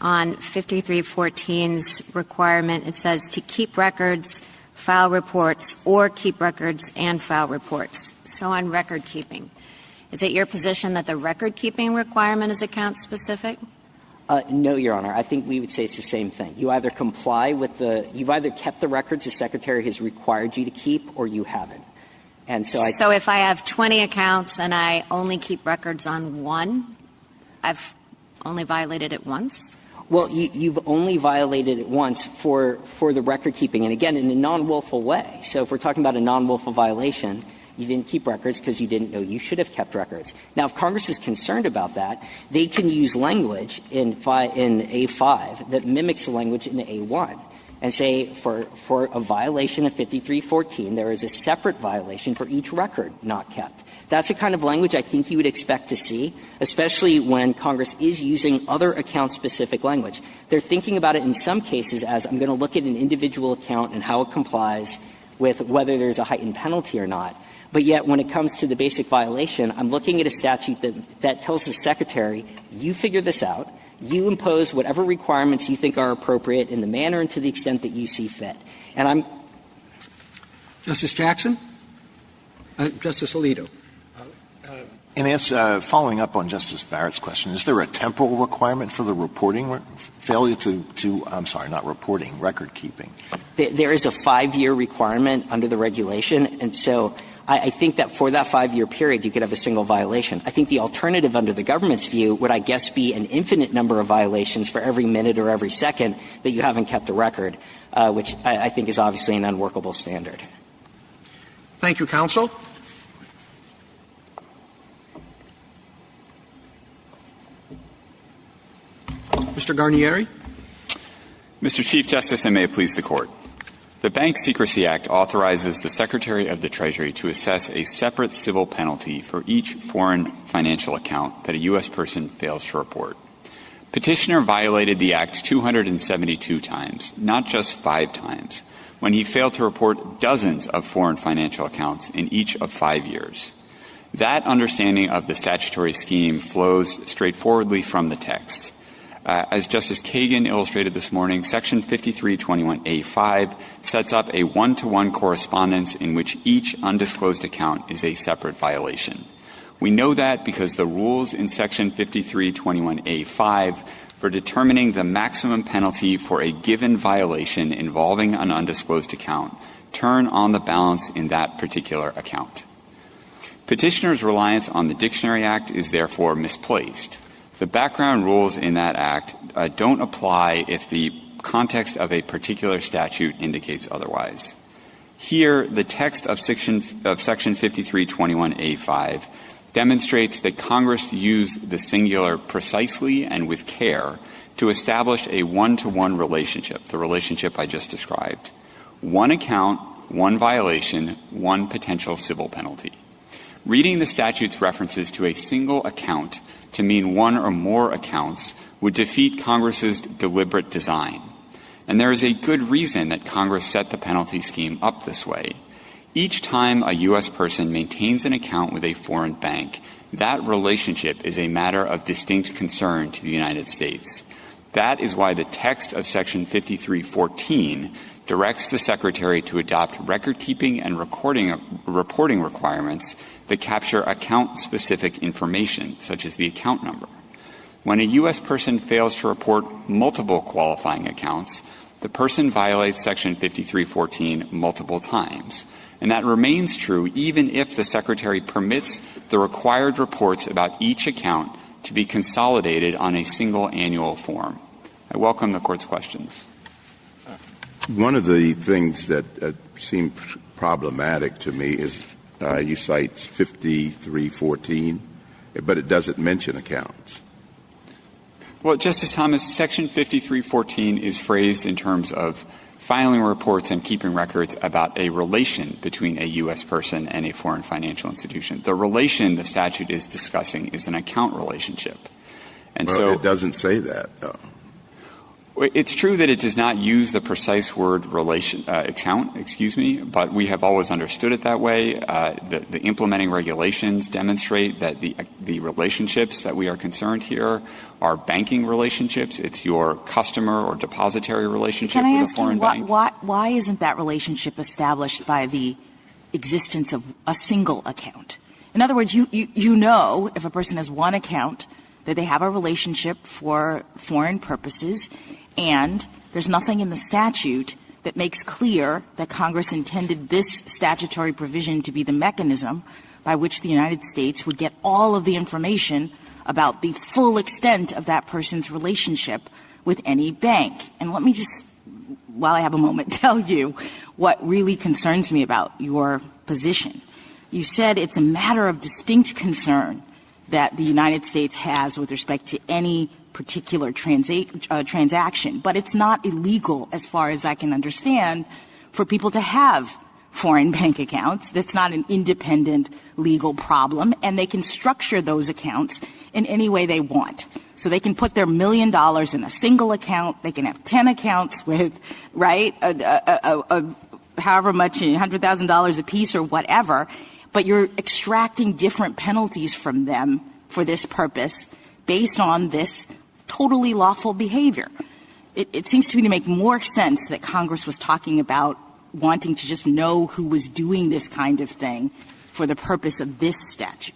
on 5314's requirement. It says to keep records, file reports, or keep records and file reports. So on record keeping, is it your position that the record-keeping requirement is account-specific? No, Your Honor. I think we would say it's the same thing. You either comply with you've either kept the records the Secretary has required you to keep or you haven't. And so if I have 20 accounts and I only keep records on one, I've only violated it once? Well, you've only violated it once for the record-keeping, and again, in a non-willful way. So if we're talking about a non-willful violation, you didn't keep records because you didn't know you should have kept records. Now, if Congress is concerned about that, they can use language in A5 that mimics the language in A1 and say for a violation of 5314, there is a separate violation for each record not kept. That's the kind of language I think you would expect to see, especially when Congress is using other account-specific language. They're thinking about it in some cases as I'm going to look at an individual account and how it complies with whether there's a heightened penalty or not. But yet, when it comes to the basic violation, I'm looking at a statute that tells the Secretary, you figure this out, you impose whatever requirements you think are appropriate in the manner and to the extent that you see fit. And I'm — Justice Jackson? Justice Alito. In answer, following up on Justice Barrett's question, is there a temporal requirement for the reporting failure not reporting, record keeping? There is a 5-year requirement under the regulation, and so I think that for that 5-year period, you could have a single violation. I think the alternative under the government's view would, I guess, be an infinite number of violations for every minute or every second that you haven't kept a record, which I think is obviously an unworkable standard. Thank you, counsel. Mr. Garnieri? Mr. Chief Justice, and may it please the Court. The Bank Secrecy Act authorizes the Secretary of the Treasury to assess a separate civil penalty for each foreign financial account that a U.S. person fails to report. Petitioner violated the Act 272 times, not just 5 times, when he failed to report dozens of foreign financial accounts in each of 5 years. That understanding of the statutory scheme flows straightforwardly from the text. As Justice Kagan illustrated this morning, Section 5321A5 sets up a one-to-one correspondence in which each undisclosed account is a separate violation. We know that because the rules in Section 5321A5 for determining the maximum penalty for a given violation involving an undisclosed account turn on the balance in that particular account. Petitioner's reliance on the Dictionary Act is therefore misplaced. The background rules in that Act don't apply if the context of a particular statute indicates otherwise. Here, the text of Section 5321A5 demonstrates that Congress used the singular precisely and with care to establish a one-to-one relationship, the relationship I just described. One account, one violation, one potential civil penalty. Reading the statute's references to a single account to mean one or more accounts would defeat Congress's deliberate design. And there is a good reason that Congress set the penalty scheme up this way. Each time a U.S. person maintains an account with a foreign bank, that relationship is a matter of distinct concern to the United States. That is why the text of Section 5314 directs the Secretary to adopt record-keeping and reporting requirements that capture account-specific information, such as the account number. When a U.S. person fails to report multiple qualifying accounts, the person violates Section 5314 multiple times. And that remains true even if the Secretary permits the required reports about each account to be consolidated on a single annual form. I welcome the Court's questions. One of the things that seem problematic to me is you cite 5314, but it doesn't mention accounts. Well, Justice Thomas, Section 5314 is phrased in terms of filing reports and keeping records about a relation between a U.S. person and a foreign financial institution. The relation the statute is discussing is an account relationship. And well, so it doesn't say that, though. It's true that it does not use the precise word account, but we have always understood it that way. The implementing regulations demonstrate that the relationships that we are concerned here are banking relationships. It's your customer or depository relationship with a foreign bank. Why isn't that relationship established by the existence of a single account? In other words, you know if a person has one account that they have a relationship for foreign purposes, and there's nothing in the statute that makes clear that Congress intended this statutory provision to be the mechanism by which the United States would get all of the information about the full extent of that person's relationship with any bank. And let me just, while I have a moment, tell you what really concerns me about your position. You said it's a matter of distinct concern that the United States has with respect to any particular transaction. But it's not illegal, as far as I can understand, for people to have foreign bank accounts. That's not an independent legal problem, and they can structure those accounts in any way they want. So they can put their $1 million in a single account. They can have 10 accounts with, however much, $100,000 apiece or whatever, but you're extracting different penalties from them for this purpose based on this totally lawful behavior. It seems to me to make more sense that Congress was talking about wanting to just know who was doing this kind of thing for the purpose of this statute.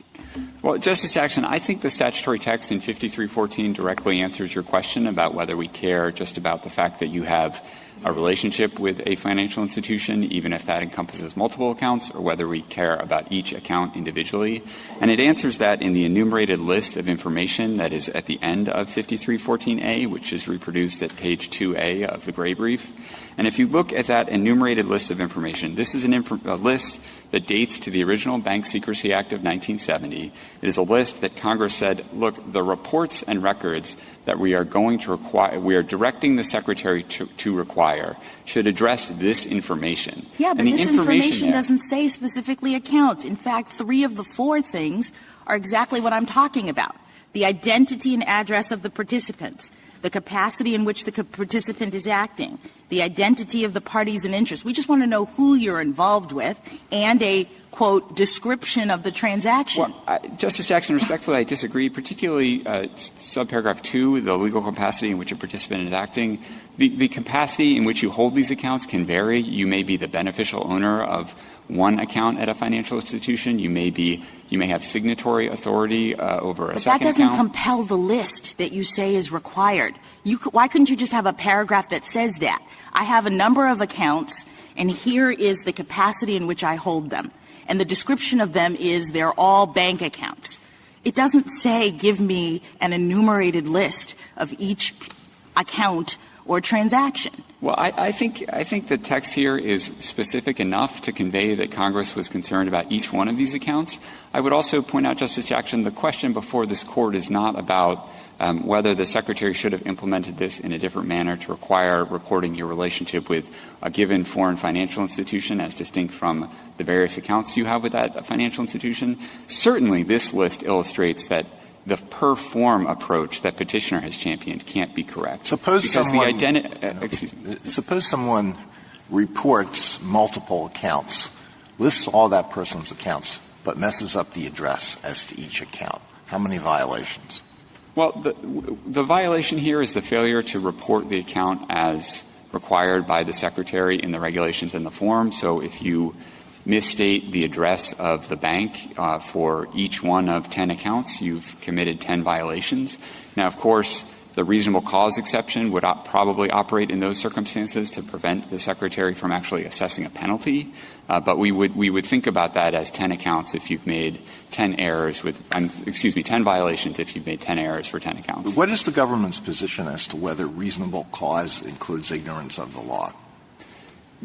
Well, Justice Jackson, I think the statutory text in 5314 directly answers your question about whether we care just about the fact that you have a relationship with a financial institution, even if that encompasses multiple accounts, or whether we care about each account individually. And it answers that in the enumerated list of information that is at the end of 5314A, which is reproduced at page 2A of the gray brief. And if you look at that enumerated list of information, this is a list that dates to the original Bank Secrecy Act of 1970. It is a list that Congress said, look, the reports and records that we are going to require, we are directing the Secretary to require, should address this information. Yeah, but this information doesn't say specifically accounts. In fact, 3 of the 4 things are exactly what I'm talking about. the identity and address of the participants, the capacity in which the participant is acting, the identity of the parties and interests. We just want to know who you're involved with and a, quote, description of the transaction. Well, Justice Jackson, respectfully, I disagree, particularly subparagraph 2, the legal capacity in which a participant is acting. The capacity in which you hold these accounts can vary. You may be the beneficial owner of one account at a financial institution. You may have signatory authority over a second account. But that doesn't compel the list that you say is required. Why couldn't you just have a paragraph that says that? I have a number of accounts, and here is the capacity in which I hold them. And the description of them is they're all bank accounts. It doesn't say give me an enumerated list of each account or transaction. Well, I think the text here is specific enough to convey that Congress was concerned about each one of these accounts. I would also point out, Justice Jackson, the question before this Court is not about whether the Secretary should have implemented this in a different manner to require reporting your relationship with a given foreign financial institution as distinct from the various accounts you have with that financial institution. Certainly, this list illustrates that the per-form approach that Petitioner has championed can't be correct. Suppose someone reports multiple accounts, lists all that person's accounts, but messes up the address as to each account. How many violations? Well, the violation here is the failure to report the account as required by the Secretary in the regulations and the form. So if you misstate the address of the bank for each one of 10 accounts, you've committed 10 violations. Now, of course, the reasonable cause exception would probably operate in those circumstances to prevent the Secretary from actually assessing a penalty. But we would think about that as 10 accounts if you've made 10 errors 10 violations if you've made 10 errors for 10 accounts. What is the government's position as to whether reasonable cause includes ignorance of the law?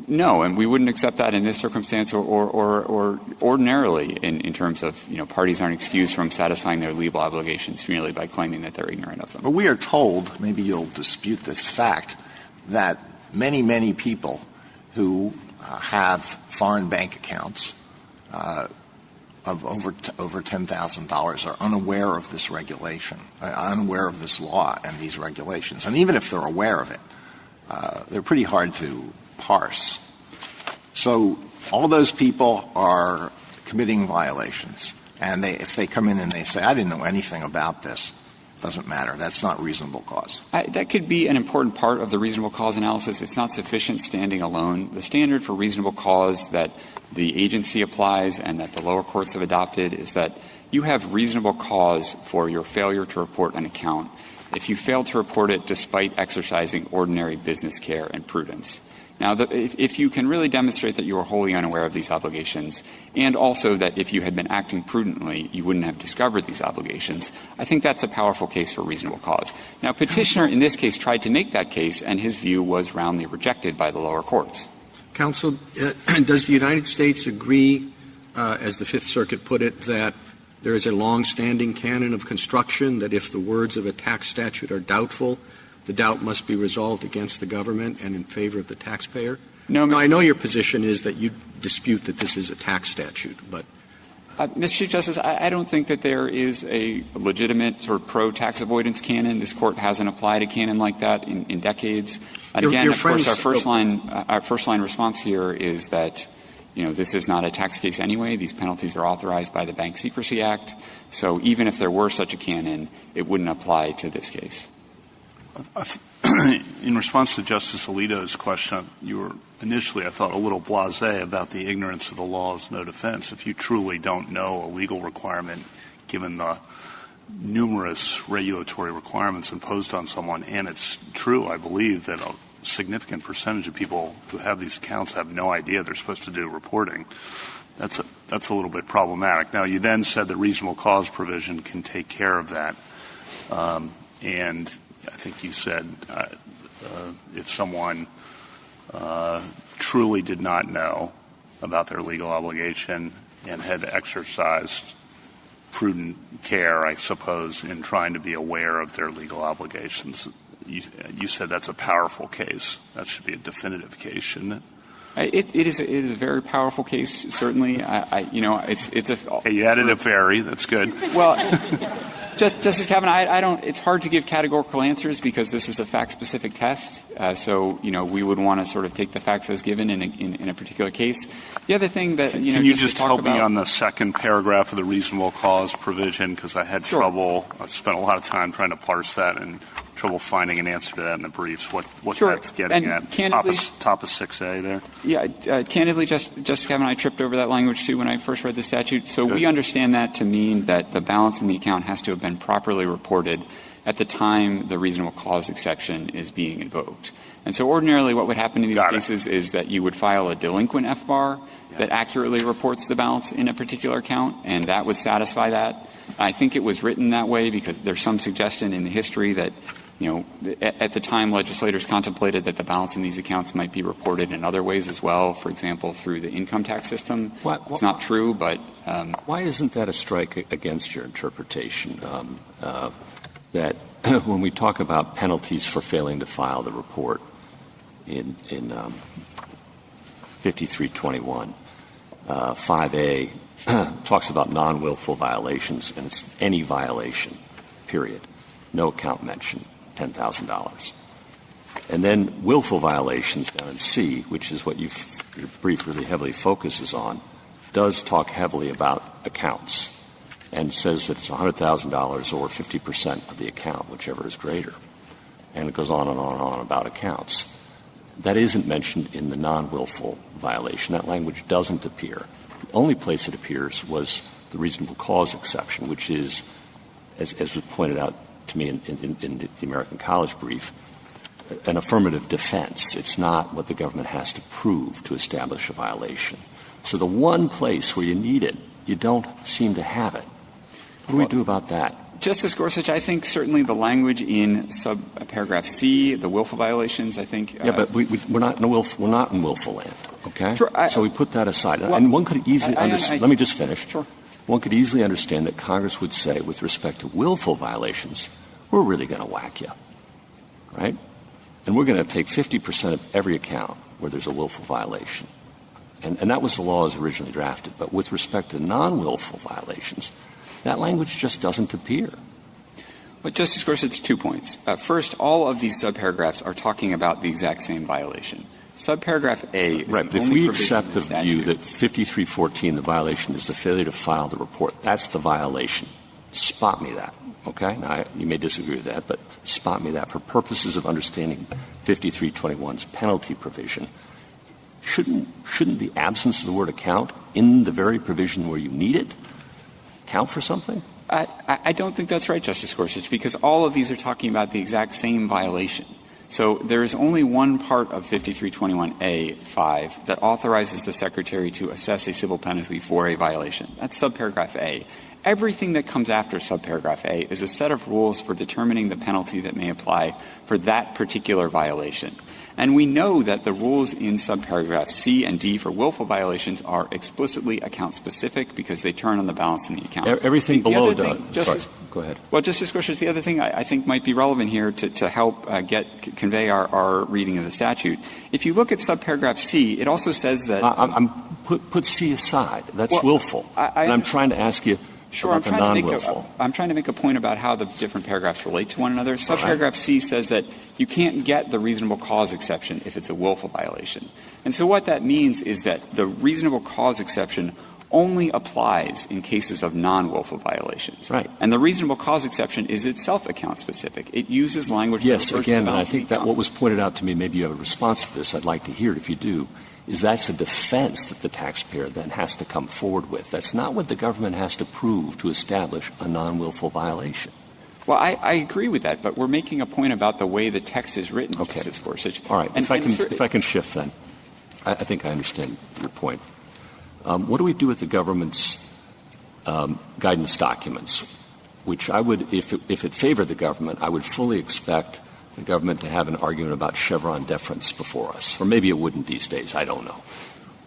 No, and we wouldn't accept that in this circumstance or ordinarily in terms of, parties aren't excused from satisfying their legal obligations merely by claiming that they're ignorant of them. But we are told, maybe you'll dispute this fact, that many, many people who have foreign bank accounts of over $10,000 are unaware of this regulation, unaware of this law and these regulations. And even if they're aware of it, they're pretty hard to parse. So all those people are committing violations. And if they come in and they say, I didn't know anything about this, doesn't matter. That's not reasonable cause. That could be an important part of the reasonable cause analysis. It's not sufficient standing alone. The standard for reasonable cause that the agency applies and that the lower courts have adopted is that you have reasonable cause for your failure to report an account if you fail to report it despite exercising ordinary business care and prudence. Now, if you can really demonstrate that you are wholly unaware of these obligations and also that if you had been acting prudently, you wouldn't have discovered these obligations, I think that's a powerful case for reasonable cause. Now, Petitioner in this case tried to make that case, and his view was roundly rejected by the lower courts. Counsel, does the United States agree, as the Fifth Circuit put it, that there is a long-standing canon of construction that if the words of a tax statute are doubtful, the doubt must be resolved against the government and in favor of the taxpayer? No, I know your position is that you dispute that this is a tax statute, but Mr. Chief Justice, I don't think that there is a legitimate sort of pro-tax avoidance canon. This Court hasn't applied a canon like that in decades. And again, of course, our first line response here is that, this is not a tax case anyway. These penalties are authorized by the Bank Secrecy Act. So even if there were such a canon, it wouldn't apply to this case. In response to Justice Alito's question, you were initially, I thought, a little blasé about the ignorance of the law is no defense. If you truly don't know a legal requirement, given the numerous regulatory requirements imposed on someone, and it's true, I believe, that a significant percentage of people who have these accounts have no idea they're supposed to do reporting, that's a little bit problematic. Now, you then said the reasonable cause provision can take care of that. And I think you said if someone truly did not know about their legal obligation and had exercised prudent care, I suppose, in trying to be aware of their legal obligations, you said that's a powerful case. That should be a definitive case, shouldn't it? It is a very powerful case, certainly. It's a. Hey, you added a very. That's good. Well, Justice Kavanaugh, it's hard to give categorical answers because this is a fact-specific test. So, we would want to sort of take the facts as given in a particular case. The other thing that, Can you just help me on the second paragraph of the reasonable cause provision? Because I had trouble. I spent a lot of time trying to parse that and trouble finding an answer to that in the briefs. What that's getting at? Top of 6A there? Yeah, candidly, Justice Kavanaugh, I tripped over that language, too, when I first read the statute. So we understand that to mean that the balance in the account has to have been properly reported at the time the reasonable cause exception is being invoked. And so ordinarily what would happen in these cases is that you would file a delinquent FBAR that accurately reports the balance in a particular account, and that would satisfy that. I think it was written that way because there's some suggestion in the history that at the time legislators contemplated that the balance in these accounts might be reported in other ways as well, for example, through the income tax system. It's not true, but why isn't that a strike against your interpretation that when we talk about penalties for failing to file the report in 5321, 5A talks about non-willful violations, and it's any violation, period. No account mentioned. $10,000. And then willful violations down in C, which is what your brief really heavily focuses on, does talk heavily about accounts and says that it's $100,000 or 50% of the account, whichever is greater. And it goes on and on and on about accounts. That isn't mentioned in the non-willful violation. That language doesn't appear. The only place it appears was the reasonable cause exception, which is, as was pointed out to me in the American College brief, an affirmative defense. It's not what the government has to prove to establish a violation. So the one place where you need it, you don't seem to have it. What do we do about that? Justice Gorsuch, I think certainly the language in subparagraph C, the willful violations, I think. But we're not in willful land, okay? Sure, so we put that aside. And one could easily understand. Let me just finish. Sure. One could easily understand that Congress would say, with respect to willful violations, we're really going to whack you, right? And we're going to take 50% of every account where there's a willful violation. And that was the law as originally drafted. But with respect to non-willful violations, that language just doesn't appear. But, Justice Gorsuch, 2 points. First, all of these subparagraphs are talking about the exact same violation. Subparagraph A is right, but if we accept the view that 5314, the violation, is the failure to file the report, that's the violation. Spot me that, okay? Now, you may disagree with that, but spot me that for purposes of understanding 5321's penalty provision. Shouldn't the absence of the word account in the very provision where you need it count for something? I don't think that's right, Justice Gorsuch, because all of these are talking about the exact same violation. So there is only one part of 5321A5 that authorizes the Secretary to assess a civil penalty for a violation. That's subparagraph A. Everything that comes after subparagraph A is a set of rules for determining the penalty that may apply for that particular violation. And we know that the rules in subparagraph C and D for willful violations are explicitly account-specific because they turn on the balance in the account. Everything below does. Go ahead. Well, Justice Gorsuch, the other thing I think might be relevant here to help convey our reading of the statute. If you look at subparagraph C, it also says that put C aside. That's willful. And I'm trying to ask you. Sure, I'm trying to make a point about how the different paragraphs relate to one another. Subparagraph C says that you can't get the reasonable cause exception if it's a willful violation. And so what that means is that the reasonable cause exception only applies in cases of non-willful violations. Right. And the reasonable cause exception is itself account-specific. It uses language Yes, again, and I think that what was pointed out to me, maybe you have a response to this. I'd like to hear it if you do. Is that's a defense that the taxpayer then has to come forward with. That's not what the government has to prove to establish a non-willful violation. Well, I agree with that, but we're making a point about the way the text is written, okay. Justice Gorsuch. All right. If I can shift then. I think I understand your point. What do we do with the government's guidance documents, which I would, if it favored the government, I would fully expect the government to have an argument about Chevron deference before us. Or maybe it wouldn't these days. I don't know.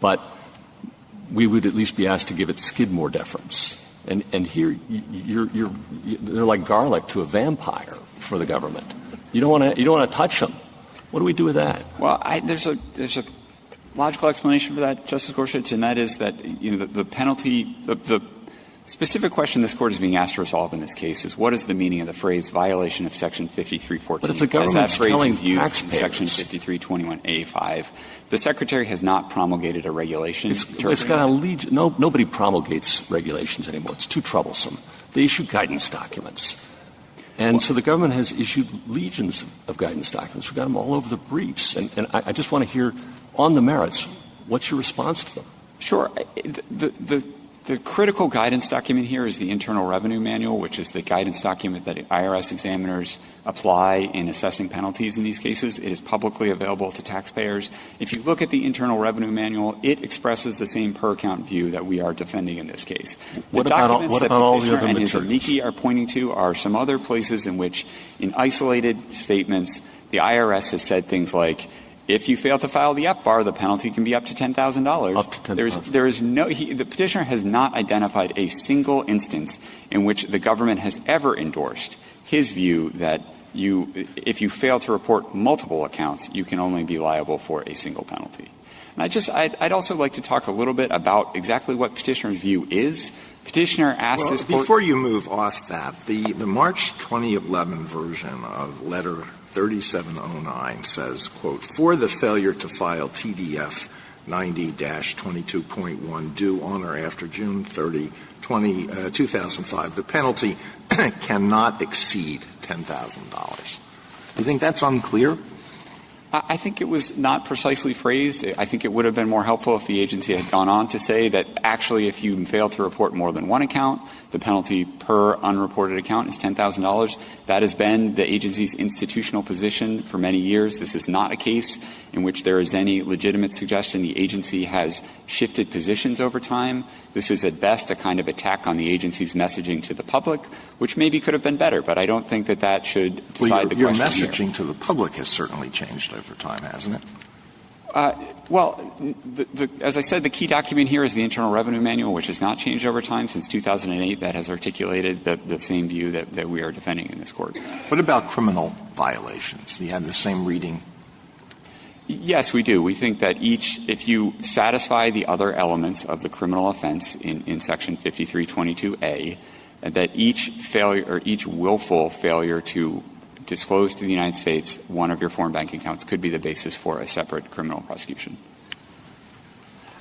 But we would at least be asked to give it Skidmore deference. And here they're like garlic to a vampire for the government. You don't want to touch them. What do we do with that? Well, there's a logical explanation for that, Justice Gorsuch, and that is that the penalty, the specific question this Court is being asked to resolve in this case is what is the meaning of the phrase violation of Section 5314? But if the government's telling taxpayers, Section 5321A5, the Secretary has not promulgated a regulation. It's got a legion. Nobody promulgates regulations anymore. It's too troublesome. They issue guidance documents. And so the government has issued legions of guidance documents. We've got them all over the briefs. And I just want to hear, on the merits, what's your response to them? Sure. The critical guidance document here is the Internal Revenue Manual, which is the guidance document that IRS examiners apply in assessing penalties in these cases. It is publicly available to taxpayers. If you look at the Internal Revenue Manual, it expresses the same per-account view that we are defending in this case. What about all the other materials? And his amici are pointing to are some other places in which, in isolated statements, the IRS has said things like, if you fail to file the FBAR, the penalty can be up to $10,000. Up to $10,000. There is no. The petitioner has not identified a single instance in which the government has ever endorsed his view that if you fail to report multiple accounts, you can only be liable for a single penalty. And I'd also like to talk a little bit about exactly what petitioner's view is. Petitioner asked this Court. Before you move off that, the March 2011 version of letter 3709 says, quote, for the failure to file TDF 90-22.1 due on or after June 30, 2005, the penalty cannot exceed $10,000. Do you think that's unclear? I think it was not precisely phrased. I think it would have been more helpful if the agency had gone on to say that actually if you fail to report more than one account, the penalty per unreported account is $10,000. That has been the agency's institutional position for many years. This is not a case in which there is any legitimate suggestion the agency has shifted positions over time. This is at best a kind of attack on the agency's messaging to the public, which maybe could have been better, but I don't think that should decide the question. Your messaging to the public has certainly changed over time, hasn't it? As I said, the key document here is the Internal Revenue Manual, which has not changed over time. Since 2008, that has articulated the same view that we are defending in this Court. What about criminal violations? Do you have the same reading? Yes, we do. We think that if you satisfy the other elements of the criminal offense in Section 5322A, that each failure or each willful failure to disclose to the United States one of your foreign bank accounts could be the basis for a separate criminal prosecution.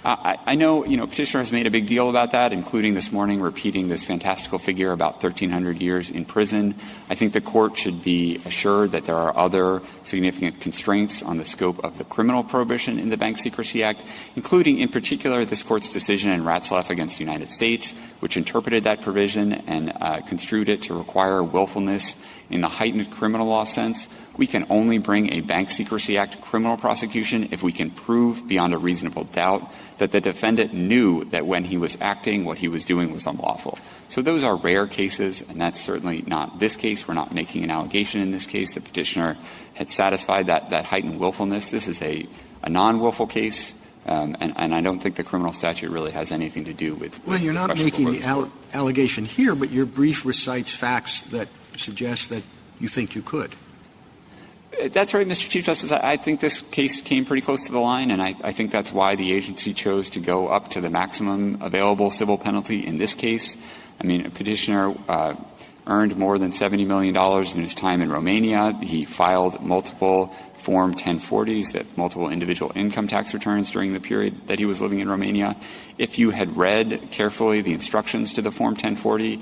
I know, petitioner has made a big deal about that, including this morning repeating this fantastical figure about 1,300 years in prison. I think the Court should be assured that there are other significant constraints on the scope of the criminal prohibition in the Bank Secrecy Act, including, in particular, this Court's decision in Ratzlaff against the United States, which interpreted that provision and construed it to require willfulness in the heightened criminal law sense. We can only bring a Bank Secrecy Act criminal prosecution if we can prove beyond a reasonable doubt that the defendant knew that when he was acting, what he was doing was unlawful. So those are rare cases, and that's certainly not this case. We're not making an allegation in this case. The petitioner had satisfied that heightened willfulness. This is a non-willful case, and I don't think the criminal statute really has anything to do with Well, you're not making the allegation here, but your brief recites facts that suggest that you think you could. That's right, Mr. Chief Justice. I think this case came pretty close to the line, and I think that's why the agency chose to go up to the maximum available civil penalty in this case. I mean, a petitioner earned more than $70 million in his time in Romania. He filed multiple Form 1040s, multiple individual income tax returns during the period that he was living in Romania. If you had read carefully the instructions to the Form 1040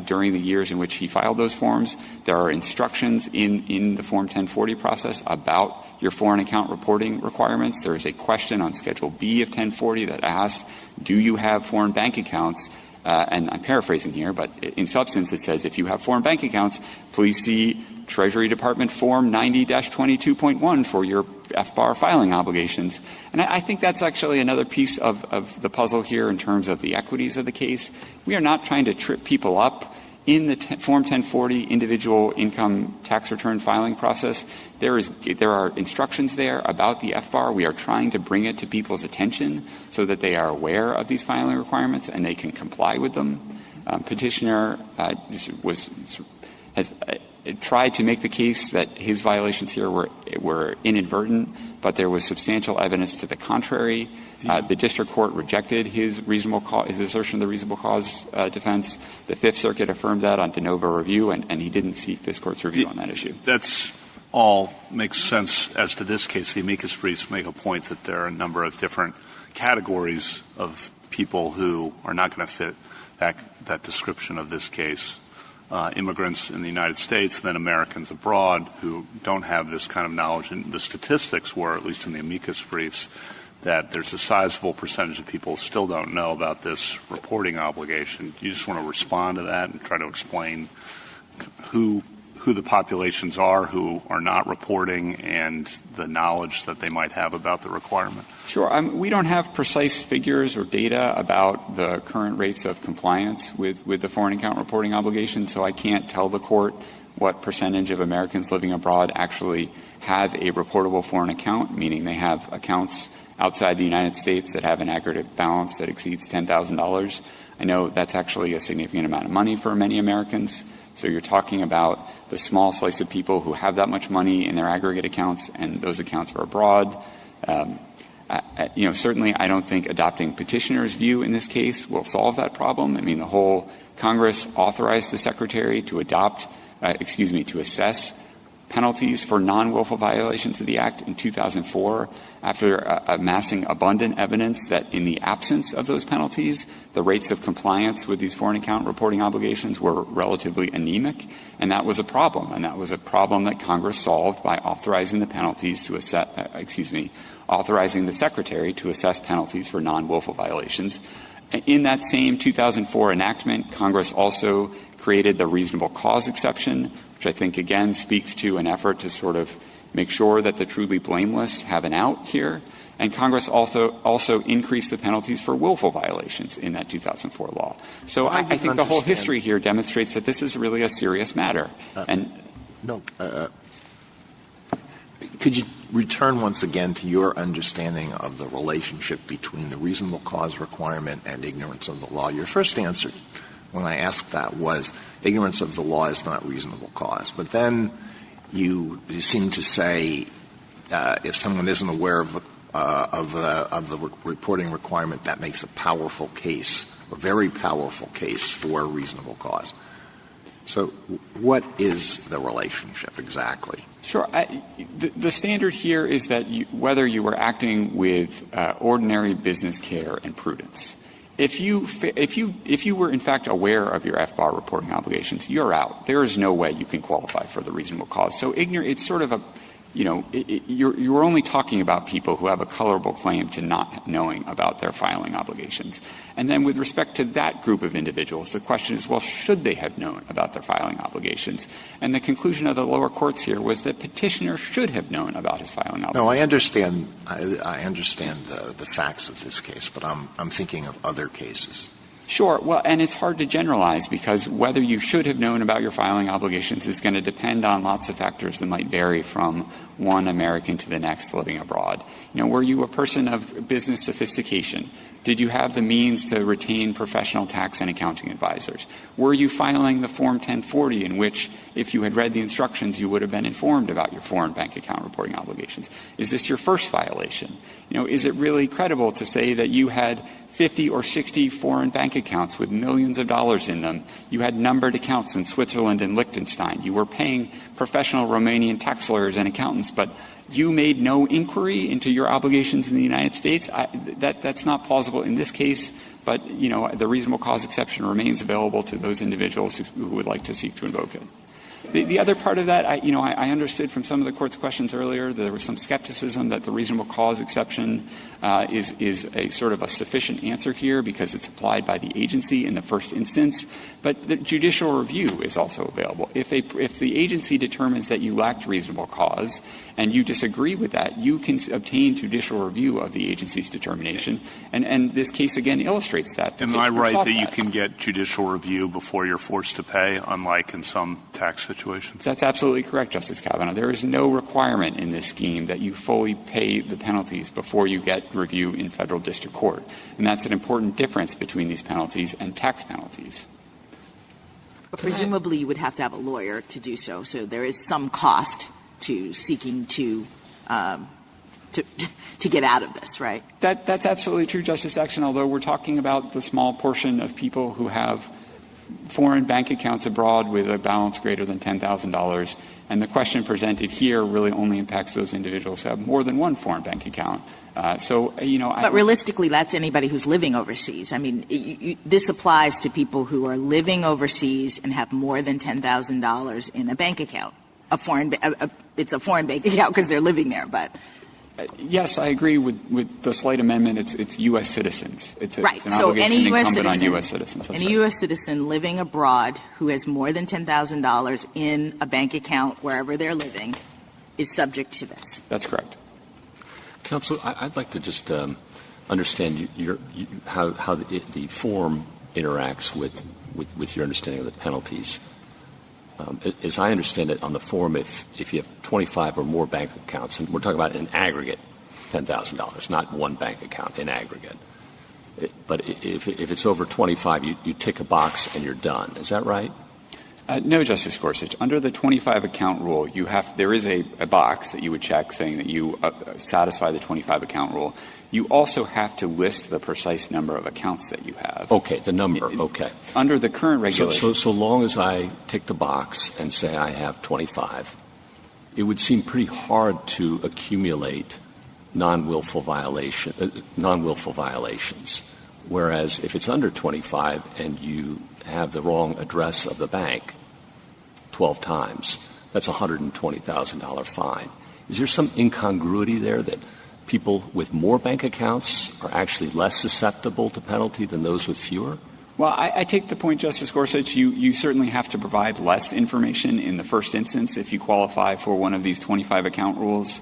during the years in which he filed those forms, there are instructions in the Form 1040 process about your foreign account reporting requirements. There is a question on Schedule B of 1040 that asks, do you have foreign bank accounts? And I'm paraphrasing here, but in substance it says if you have foreign bank accounts, please see Treasury Department Form 90-22.1 for your FBAR filing obligations. And I think that's actually another piece of the puzzle here in terms of the equities of the case. We are not trying to trip people up in the Form 1040 individual income tax return filing process. There are instructions there about the FBAR. We are trying to bring it to people's attention so that they are aware of these filing requirements and they can comply with them. Petitioner tried to make the case that his violations here were inadvertent, but there was substantial evidence to the contrary. The district court rejected his assertion of the reasonable cause defense. The Fifth Circuit affirmed that on de novo review, and he didn't seek this court's review on that issue. That's all makes sense as to this case. The amicus briefs make a point that there are a number of different categories of people who are not going to fit that description of this case. Immigrants in the United States, and then Americans abroad who don't have this kind of knowledge. And the statistics were, at least in the amicus briefs, that there's a sizable percentage of people who still don't know about this reporting obligation. You just want to respond to that and try to explain who the populations are who are not reporting and the knowledge that they might have about the requirement? Sure. We don't have precise figures or data about the current rates of compliance with the foreign account reporting obligation, so I can't tell the court what percentage of Americans living abroad actually have a reportable foreign account, meaning they have accounts outside the United States that have an aggregate balance that exceeds $10,000. I know that's actually a significant amount of money for many Americans. So you're talking about the small slice of people who have that much money in their aggregate accounts, and those accounts are abroad. Certainly I don't think adopting petitioner's view in this case will solve that problem. I mean, the whole Congress authorized the Secretary to to assess penalties for non-willful violations of the Act in 2004 after amassing abundant evidence that in the absence of those penalties, the rates of compliance with these foreign account reporting obligations were relatively anemic, and that was a problem. And that was a problem that Congress solved by authorizing the penalties to authorizing the Secretary to assess penalties for non-willful violations. In that same 2004 enactment, Congress also created the reasonable cause exception, which I think, again, speaks to an effort to sort of make sure that the truly blameless have an out here. And Congress also increased the penalties for willful violations in that 2004 law. So I think the whole history here demonstrates that this is really a serious matter. Could you return once again to your understanding of the relationship between the reasonable cause requirement and ignorance of the law? Your first answer when I asked that was ignorance of the law is not reasonable cause. But then you seem to say if someone isn't aware of the reporting requirement, that makes a powerful case, a very powerful case for reasonable cause. So what is the relationship exactly? Sure. The standard here is that whether you were acting with ordinary business care and prudence. If you were in fact aware of your FBAR reporting obligations, you're out. There is no way you can qualify for the reasonable cause. So it's sort of you're only talking about people who have a colorable claim to not knowing about their filing obligations. And then with respect to that group of individuals, the question is, well, should they have known about their filing obligations? And the conclusion of the lower courts here was that petitioner should have known about his filing obligations. No, I understand. I understand the facts of this case, but I'm thinking of other cases. Sure. Well, and it's hard to generalize because whether you should have known about your filing obligations is going to depend on lots of factors that might vary from one American to the next living abroad. Were you a person of business sophistication? Did you have the means to retain professional tax and accounting advisors? Were you filing the Form 1040 in which, if you had read the instructions, you would have been informed about your foreign bank account reporting obligations? Is this your first violation? Is it really credible to say that you had 50 or 60 foreign bank accounts with millions of dollars in them? You had numbered accounts in Switzerland and Liechtenstein. You were paying professional Romanian tax lawyers and accountants, but you made no inquiry into your obligations in the United States. That's not plausible in this case, but, the reasonable cause exception remains available to those individuals who would like to seek to invoke it. The other part of that, I understood from some of the Court's questions earlier, there was some skepticism that the reasonable cause exception is a sort of a sufficient answer here because it's applied by the agency in the first instance. But the judicial review is also available. If the agency determines that you lacked reasonable cause and you disagree with that, you can obtain judicial review of the agency's determination. And this case, again, illustrates that. Am I right that you can get judicial review before you're forced to pay, unlike in some tax situations? That's absolutely correct, Justice Kavanaugh. There is no requirement in this scheme that you fully pay the penalties before you get review in federal district court. And that's an important difference between these penalties and tax penalties. But presumably you would have to have a lawyer to do so. So there is some cost to seeking to get out of this, right? That's absolutely true, Justice Jackson, although we're talking about the small portion of people who have foreign bank accounts abroad with a balance greater than $10,000. And the question presented here really only impacts those individuals who have more than one foreign bank account. But realistically, that's anybody who's living overseas. I mean, this applies to people who are living overseas and have more than $10,000 in a bank account. It's a foreign bank account because they're living there, but. Yes, I agree with the slight amendment. It's U.S. citizens. It's an so obligation incumbent on U.S. citizens. Any U.S. citizen living abroad who has more than $10,000 in a bank account wherever they're living is subject to this. That's correct. Counsel, I'd like to just understand how the form interacts with your understanding of the penalties. As I understand it, on the form, if you have 25 or more bank accounts, and we're talking about in aggregate $10,000, not one bank account, in aggregate. But if it's over 25, you tick a box and you're done. Is that right? No, Justice Gorsuch. Under the 25 account rule, there is a box that you would check saying that you satisfy the 25 account rule. You also have to list the precise number of accounts that you have. Okay, the number. Okay. Under the current regulation. So long as I tick the box and say I have 25, it would seem pretty hard to accumulate non-willful violations. Whereas if it's under 25 and you have the wrong address of the bank 12 times, that's a $120,000 fine. Is there some incongruity there that people with more bank accounts are actually less susceptible to penalty than those with fewer? Well, I take the point, Justice Gorsuch. You certainly have to provide less information in the first instance if you qualify for one of these 25 account rules.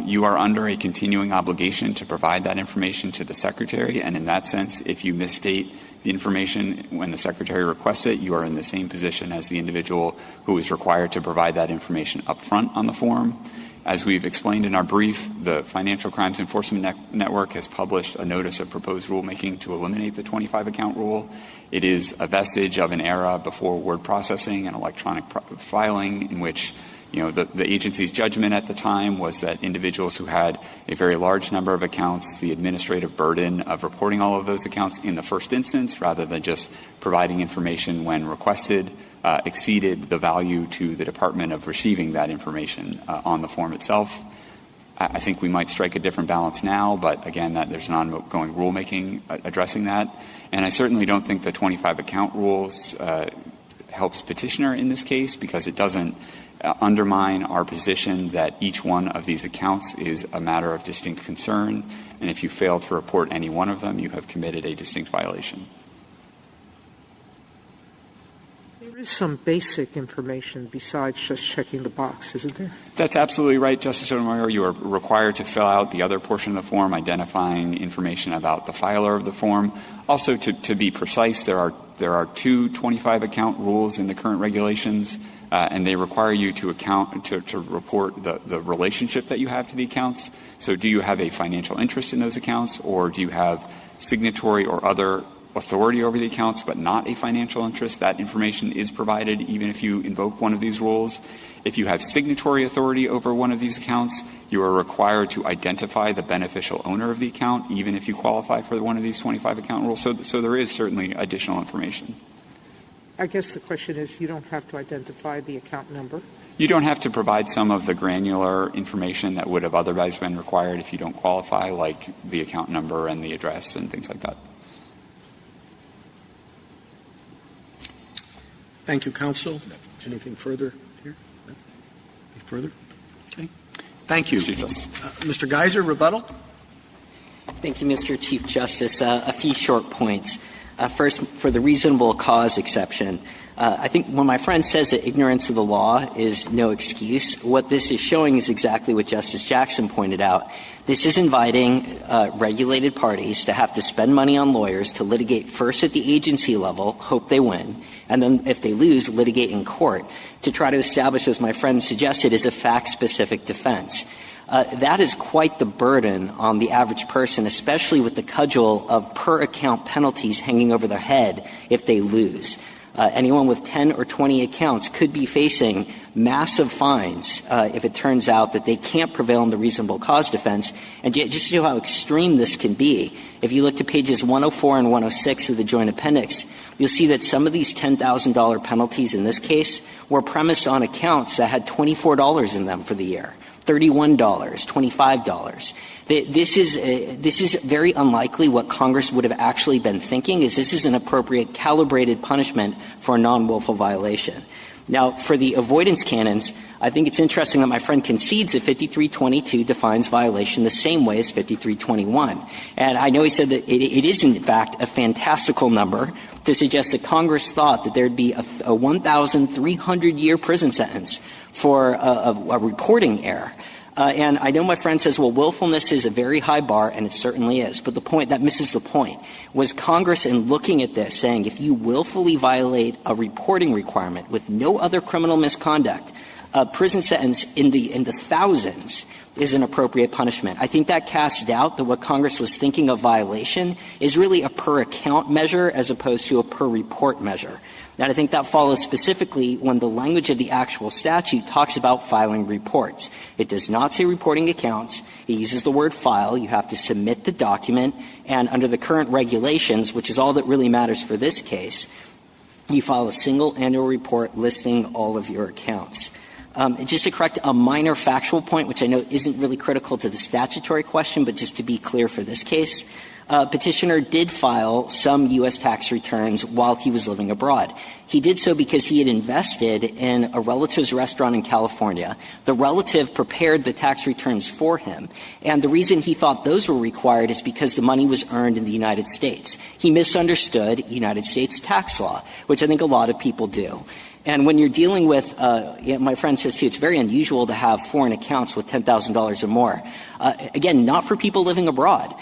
You are under a continuing obligation to provide that information to the Secretary, and in that sense, if you misstate the information when the Secretary requests it, you are in the same position as the individual who is required to provide that information up front on the form. As we've explained in our brief, the Financial Crimes Enforcement Network has published a notice of proposed rulemaking to eliminate the 25 account rule. It is a vestige of an era before word processing and electronic filing in which the agency's judgment at the time was that individuals who had a very large number of accounts, the administrative burden of reporting all of those accounts in the first instance rather than just providing information when requested exceeded the value to the department of receiving that information on the form itself. I think we might strike a different balance now, but again, there's an ongoing rulemaking addressing that. And I certainly don't think the 25 account rules helps petitioner in this case because it doesn't undermine our position that each one of these accounts is a matter of distinct concern, and if you fail to report any one of them, you have committed a distinct violation. There is some basic information besides just checking the box, isn't there? That's absolutely right, Justice Sotomayor. You are required to fill out the other portion of the form identifying information about the filer of the form. Also, to be precise, there are two 25 account rules in the current regulations, and they require you to report the relationship that you have to the accounts. So do you have a financial interest in those accounts, or do you have signatory or other authority over the accounts but not a financial interest? That information is provided even if you invoke one of these rules. If you have signatory authority over one of these accounts, you are required to identify the beneficial owner of the account even if you qualify for one of these 25 account rules. So there is certainly additional information. I guess the question is you don't have to identify the account number? You don't have to provide some of the granular information that would have otherwise been required if you don't qualify, like the account number and the address and things like that. Thank you, counsel. Anything further here? Any further? Okay. Thank you. Mr. Geiser, rebuttal? Thank you, Mr. Chief Justice. A few short points. First, for the reasonable cause exception, I think when my friend says that ignorance of the law is no excuse, what this is showing is exactly what Justice Jackson pointed out. This is inviting regulated parties to have to spend money on lawyers to litigate first at the agency level, hope they win, and then if they lose, litigate in court to try to establish, as my friend suggested, is a fact-specific defense. That is quite the burden on the average person, especially with the cudgel of per-account penalties hanging over their head if they lose. Anyone with 10 or 20 accounts could be facing massive fines if it turns out that they can't prevail in the reasonable cause defense. And just to show how extreme this can be, if you look to pages 104 and 106 of the Joint Appendix, you'll see that some of these $10,000 penalties in this case were premised on accounts that had $24 in them for the year, $31, $25. This is very unlikely what Congress would have actually been thinking, is this is an appropriate calibrated punishment for a non-willful violation. Now, for the avoidance canons, I think it's interesting that my friend concedes that 5322 defines violation the same way as 5321. And I know he said that it is, in fact, a fantastical number to suggest that Congress thought that there would be a 1,300-year prison sentence for a reporting error. And I know my friend says, well, willfulness is a very high bar, and it certainly is. But the point, that misses the point, was Congress, in looking at this, saying if you willfully violate a reporting requirement with no other criminal misconduct, a prison sentence in the thousands is an appropriate punishment. I think that casts doubt that what Congress was thinking of violation is really a per-account measure as opposed to a per-report measure. And I think that follows specifically when the language of the actual statute talks about filing reports. It does not say reporting accounts. It uses the word file. You have to submit the document. And under the current regulations, which is all that really matters for this case, you file a single annual report listing all of your accounts. Just to correct a minor factual point, which I know isn't really critical to the statutory question, but just to be clear for this case, Petitioner did file some U.S. tax returns while he was living abroad. He did so because he had invested in a relative's restaurant in California. The relative prepared the tax returns for him. And the reason he thought those were required is because the money was earned in the United States. He misunderstood United States tax law, which I think a lot of people do. And when you're dealing with, my friend says too, it's very unusual to have foreign accounts with $10,000 or more. Again, not for people living abroad.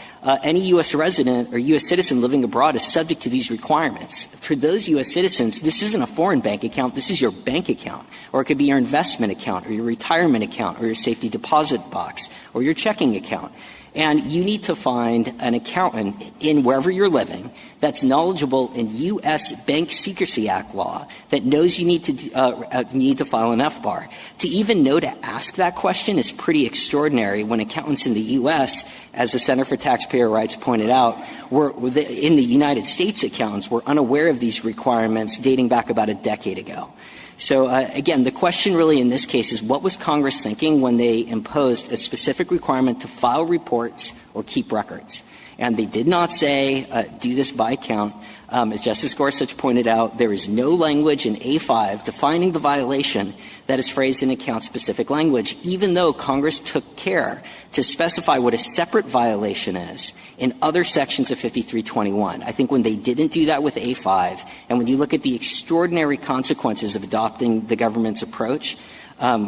Any U.S. resident or U.S. citizen living abroad is subject to these requirements. For those U.S. citizens, this isn't a foreign bank account. This is your bank account. Or it could be your investment account or your retirement account or your safety deposit box or your checking account. And you need to find an accountant in wherever you're living that's knowledgeable in U.S. Bank Secrecy Act law that knows you need to file an FBAR. To even know to ask that question is pretty extraordinary when accountants in the U.S., as the Center for Taxpayer Rights pointed out, in the United States accountants were unaware of these requirements dating back about a decade ago. So, again, the question really in this case is what was Congress thinking when they imposed a specific requirement to file reports or keep records? And they did not say do this by count. As Justice Gorsuch pointed out, there is no language in A5 defining the violation that is phrased in account-specific language, even though Congress took care to specify what a separate violation is in other sections of 5321. I think when they didn't do that with A5, and when you look at the extraordinary consequences of adopting the government's approach,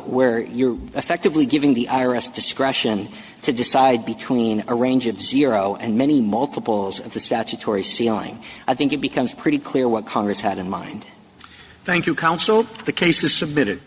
where you're effectively giving the IRS discretion to decide between a range of 0 and many multiples of the statutory ceiling, I think it becomes pretty clear what Congress had in mind. Thank you, counsel. The case is submitted.